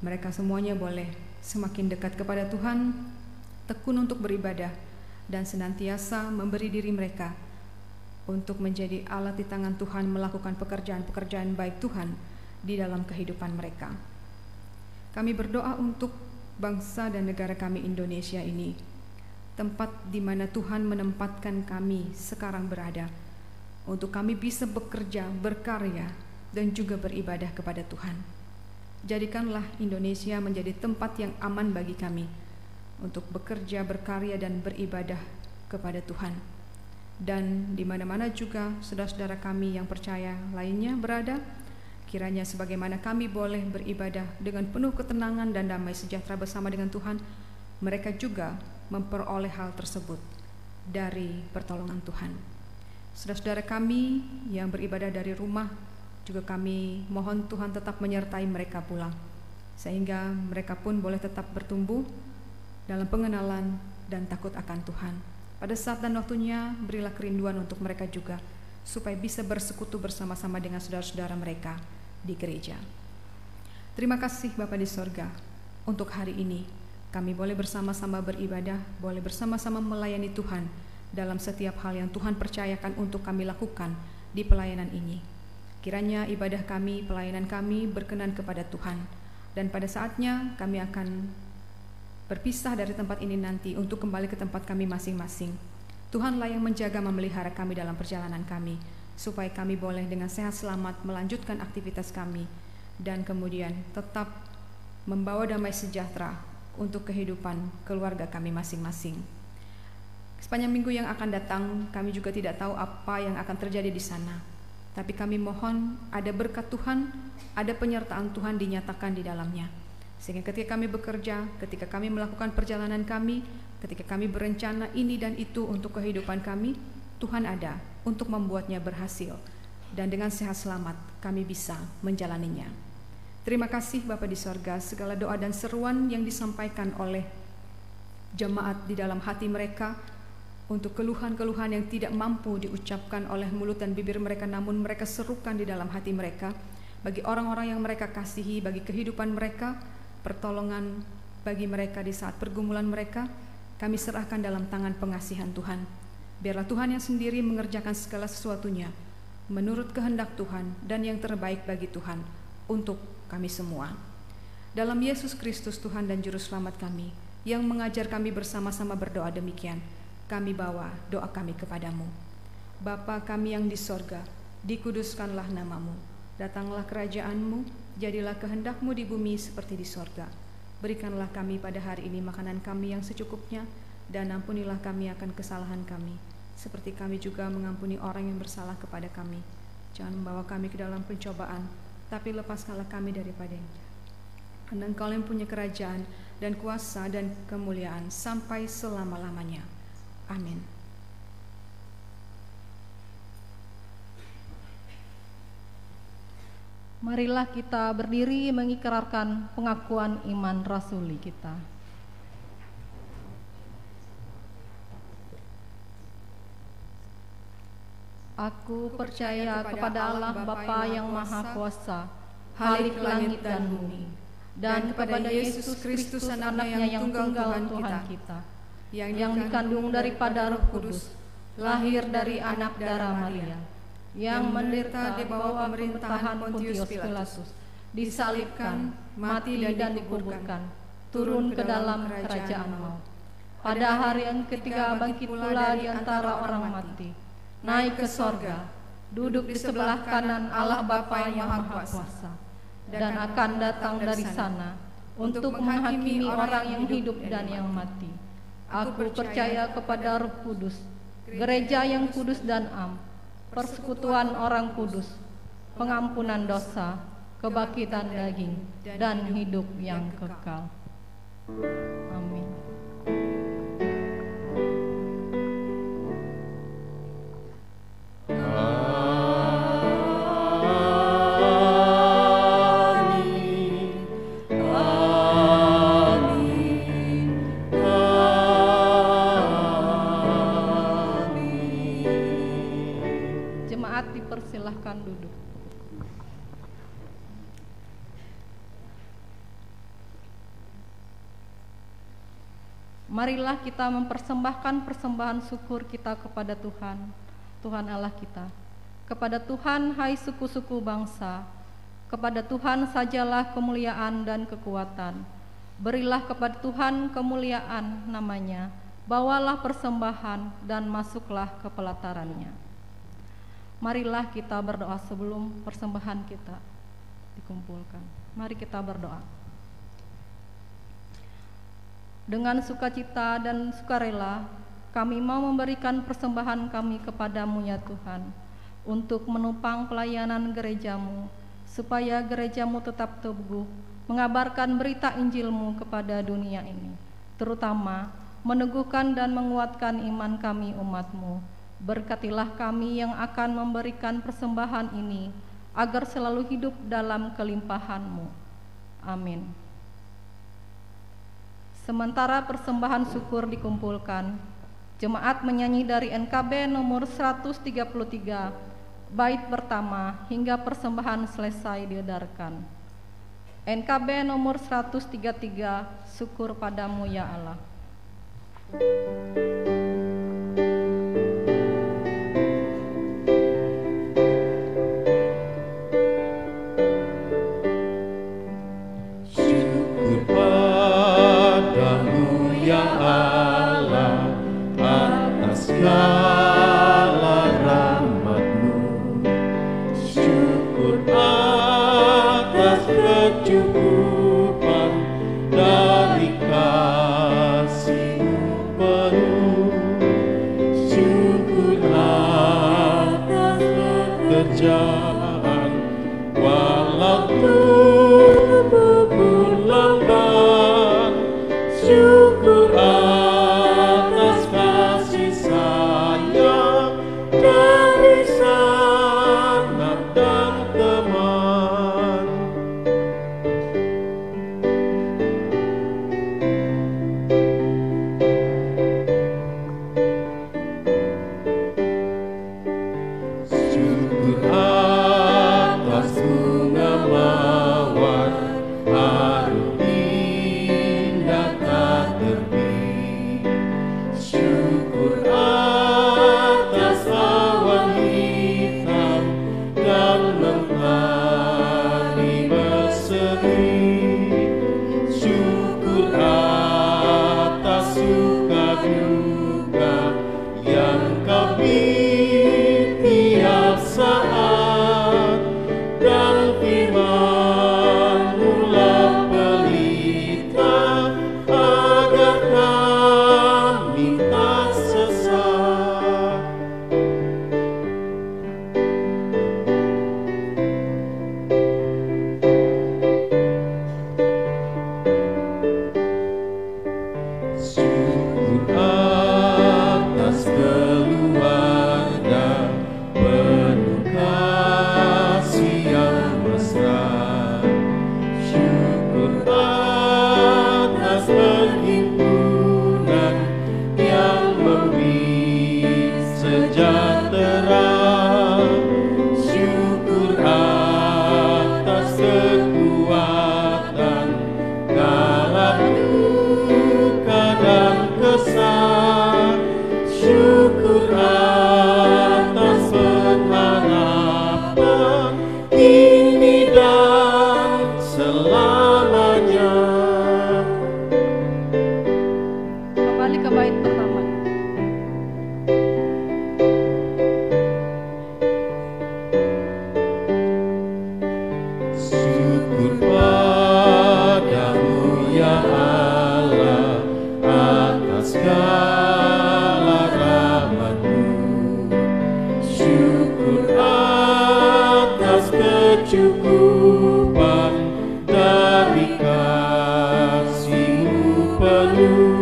mereka semuanya boleh semakin dekat kepada Tuhan, tekun untuk beribadah, dan senantiasa memberi diri mereka untuk menjadi alat di tangan Tuhan melakukan pekerjaan-pekerjaan baik Tuhan di dalam kehidupan mereka. Kami berdoa untuk bangsa dan negara kami Indonesia ini, tempat di mana Tuhan menempatkan kami sekarang berada, untuk kami bisa bekerja, berkarya, dan juga beribadah kepada Tuhan. Jadikanlah Indonesia menjadi tempat yang aman bagi kami untuk bekerja, berkarya, dan beribadah kepada Tuhan. Dan di mana-mana juga saudara-saudara kami yang percaya lainnya berada, kiranya sebagaimana kami boleh beribadah dengan penuh ketenangan dan damai sejahtera bersama dengan Tuhan, mereka juga memperoleh hal tersebut dari pertolongan Tuhan. Saudara-saudara kami yang beribadah dari rumah, juga kami mohon Tuhan tetap menyertai mereka pulang, sehingga mereka pun boleh tetap bertumbuh dalam pengenalan dan takut akan Tuhan. Pada saat dan waktunya, berilah kerinduan untuk mereka juga, supaya bisa bersekutu bersama-sama dengan saudara-saudara mereka di gereja. Terima kasih Bapa di sorga, untuk hari ini kami boleh bersama-sama beribadah, boleh bersama-sama melayani Tuhan dalam setiap hal yang Tuhan percayakan untuk kami lakukan di pelayanan ini. Kiranya ibadah kami, pelayanan kami berkenan kepada Tuhan, dan pada saatnya kami akan berpisah dari tempat ini nanti untuk kembali ke tempat kami masing-masing. Tuhanlah yang menjaga memelihara kami dalam perjalanan kami. supaya kami boleh dengan sehat selamat melanjutkan aktivitas kami dan kemudian tetap membawa damai sejahtera untuk kehidupan keluarga kami masing-masing. Sepanjang minggu yang akan datang, kami juga tidak tahu apa yang akan terjadi di sana. Tapi kami mohon ada berkat Tuhan, ada penyertaan Tuhan dinyatakan di dalamnya. Sehingga ketika kami bekerja, ketika kami melakukan perjalanan kami, ketika kami berencana ini dan itu untuk kehidupan kami, Tuhan ada untuk membuatnya berhasil. Dan dengan sehat selamat kami bisa menjalaninya. Terima kasih Bapa di sorga, segala doa dan seruan yang disampaikan oleh jemaat di dalam hati mereka untuk keluhan-keluhan yang tidak mampu diucapkan oleh mulut dan bibir mereka, namun mereka serukan di dalam hati mereka, bagi orang-orang yang mereka kasihi, bagi kehidupan mereka, pertolongan bagi mereka di saat pergumulan mereka, kami serahkan dalam tangan pengasihan Tuhan. Biarlah Tuhan yang sendiri mengerjakan segala sesuatunya menurut kehendak Tuhan dan yang terbaik bagi Tuhan untuk kami semua. Dalam Yesus Kristus Tuhan dan Juru Selamat kami, yang mengajar kami bersama-sama berdoa demikian, kami bawa doa kami kepadamu. Bapa kami yang di sorga, dikuduskanlah namamu, datanglah kerajaanmu, jadilah kehendakmu di bumi seperti di sorga. Berikanlah kami pada hari ini makanan kami yang secukupnya, dan ampunilah kami akan kesalahan kami, seperti kami juga mengampuni orang yang bersalah kepada kami. Jangan membawa kami ke dalam pencobaan, tapi lepaskanlah kami daripada yang jahat. Karena Engkau yang punya kerajaan dan kuasa dan kemuliaan sampai selama-lamanya. Amin. Marilah kita berdiri mengikrarkan pengakuan iman rasuli kita. Aku percaya kepada Allah Bapa yang Maha Kuasa, Khalik langit dan bumi, dan kepada Yesus Kristus anaknya yang tunggal Tuhan kita, yang dikandung daripada Roh Kudus, lahir dari anak darah Maria, yang menderita di bawah pemerintahan Pontius Pilatus, disalibkan, mati dan dikuburkan, turun ke dalam kerajaan maut. Pada hari yang ketiga bangkit pula di antara orang mati, naik ke sorga, duduk di sebelah kanan Allah Bapa yang Maha Kuasa, dan akan datang dari sana untuk menghakimi orang yang hidup dan yang mati. Aku percaya kepada Roh Kudus, gereja yang kudus dan am, persekutuan orang kudus, pengampunan dosa, kebangkitan daging, dan hidup yang kekal. Amin. Dipersilahkan duduk. Marilah kita mempersembahkan persembahan syukur kita kepada Tuhan, Tuhan Allah kita. Kepada Tuhan, hai suku-suku bangsa, kepada Tuhan sajalah kemuliaan dan kekuatan. Berilah kepada Tuhan kemuliaan namanya, bawalah persembahan dan masuklah ke pelatarannya. Marilah kita berdoa sebelum persembahan kita dikumpulkan. Mari kita berdoa. Dengan sukacita dan sukarela, kami mau memberikan persembahan kami kepadamu ya Tuhan, untuk menopang pelayanan gerejamu, supaya gerejamu tetap teguh, mengabarkan berita Injilmu kepada dunia ini, terutama meneguhkan dan menguatkan iman kami umatmu. Berkatilah kami yang akan memberikan persembahan ini, agar selalu hidup dalam kelimpahan-Mu. Amin. Sementara persembahan syukur dikumpulkan, jemaat menyanyi dari NKB nomor 133, bait pertama hingga persembahan selesai diedarkan. NKB nomor 133, syukur padamu ya Allah. Segala rahmat-Mu, kerajaan, walau tubuh pun lamban. Syukur atas kasih sayang dari sanak dan teman. Syukur atas bunga mawar, harum indah tak terbit. Syukur atas awan hitam dan mentari berseri. Syukur atas suka duka yang kau beri tiap saat, dan firman-Mu lah pelita agar kami tak sesat. Syukur atas keluarga penuh kasih yang mesra. Syukur atas perhimpunan yang memberi sejahtera. Syukur atas kekuatan kala duka dan kesal. Syukur atas pengharapan kini dan selamanya. Kembali ke bait pertama. Syukur padamu ya Allah atas segala rahmat-Mu. Syukur atas kecukupan dari kasih-Mu penuh.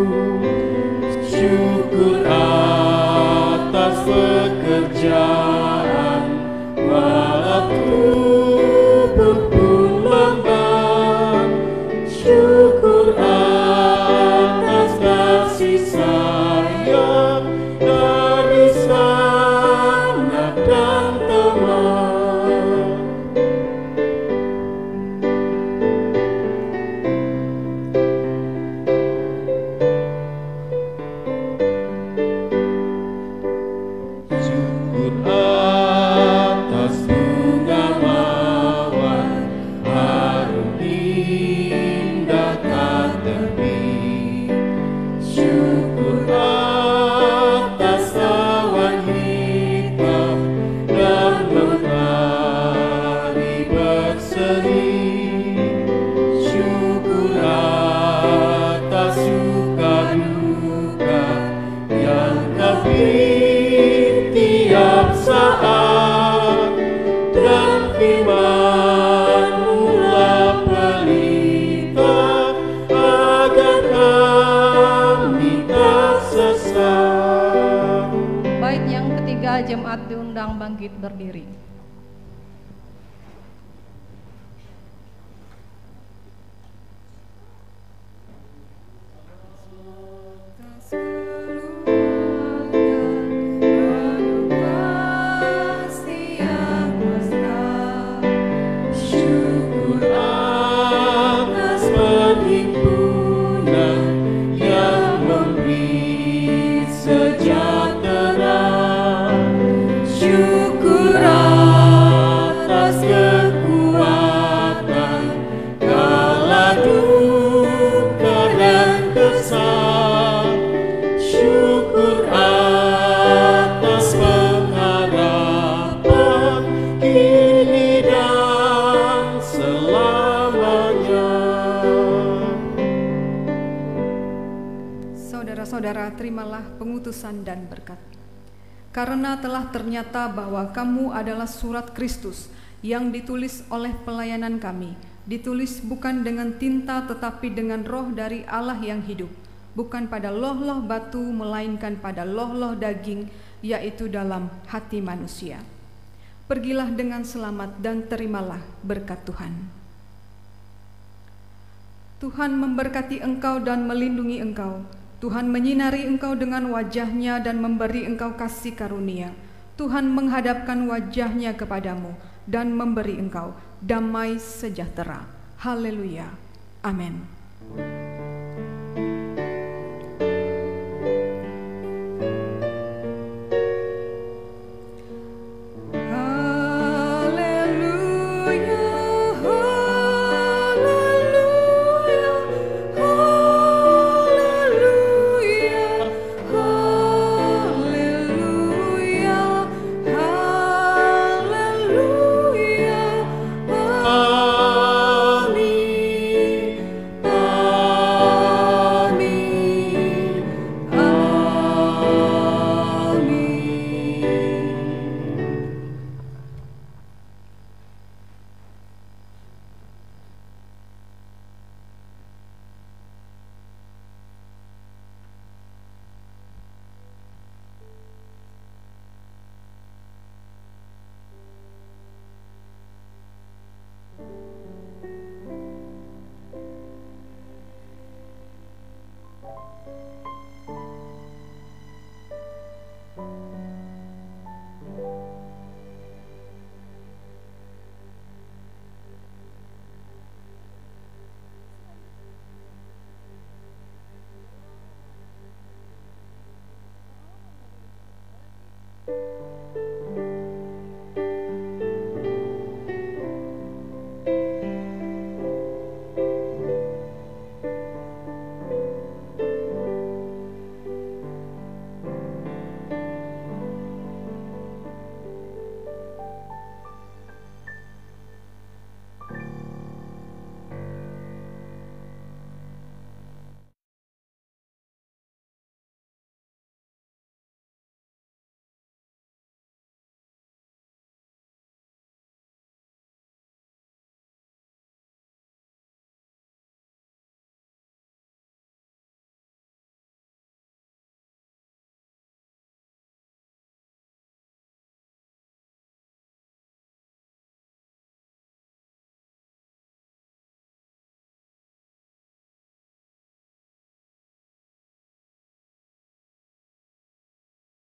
Syukur atas pekerjaan walau tubuh pun lamban. Syukur atas kasih sayang dari sanak dan teman. Syukur atas bunga mawar, harum indah tak terbit. Syukur atas awan hitam dan mentari berseri. Syukur atas suka duka yang Kau beri tiap saat, dan firman-Mu lah pelita agar kami tak sesat. Bait yang ketiga, jemaat diundang bangkit berdiri. Syukur atas perhimpunan yang memberi sejahtera. Syukur atas kekuatan kala duka dan kesal. Syukur atas pengharapan kini dan selamanya. Saudara-saudara, terimalah pengutusan dan berkat. karena telah ternyata bahwa kamu adalah surat Kristus yang ditulis oleh pelayanan kami, ditulis bukan dengan tinta tetapi dengan roh dari Allah yang hidup, bukan pada loh-loh batu melainkan pada loh-loh daging, yaitu dalam hati manusia. Pergilah dengan selamat dan terimalah berkat Tuhan. Tuhan memberkati engkau dan melindungi engkau. Tuhan menyinari engkau dengan wajah-Nya dan memberi engkau kasih karunia. Tuhan menghadapkan wajah-Nya kepadamu dan memberi engkau damai sejahtera. Haleluya. Amin.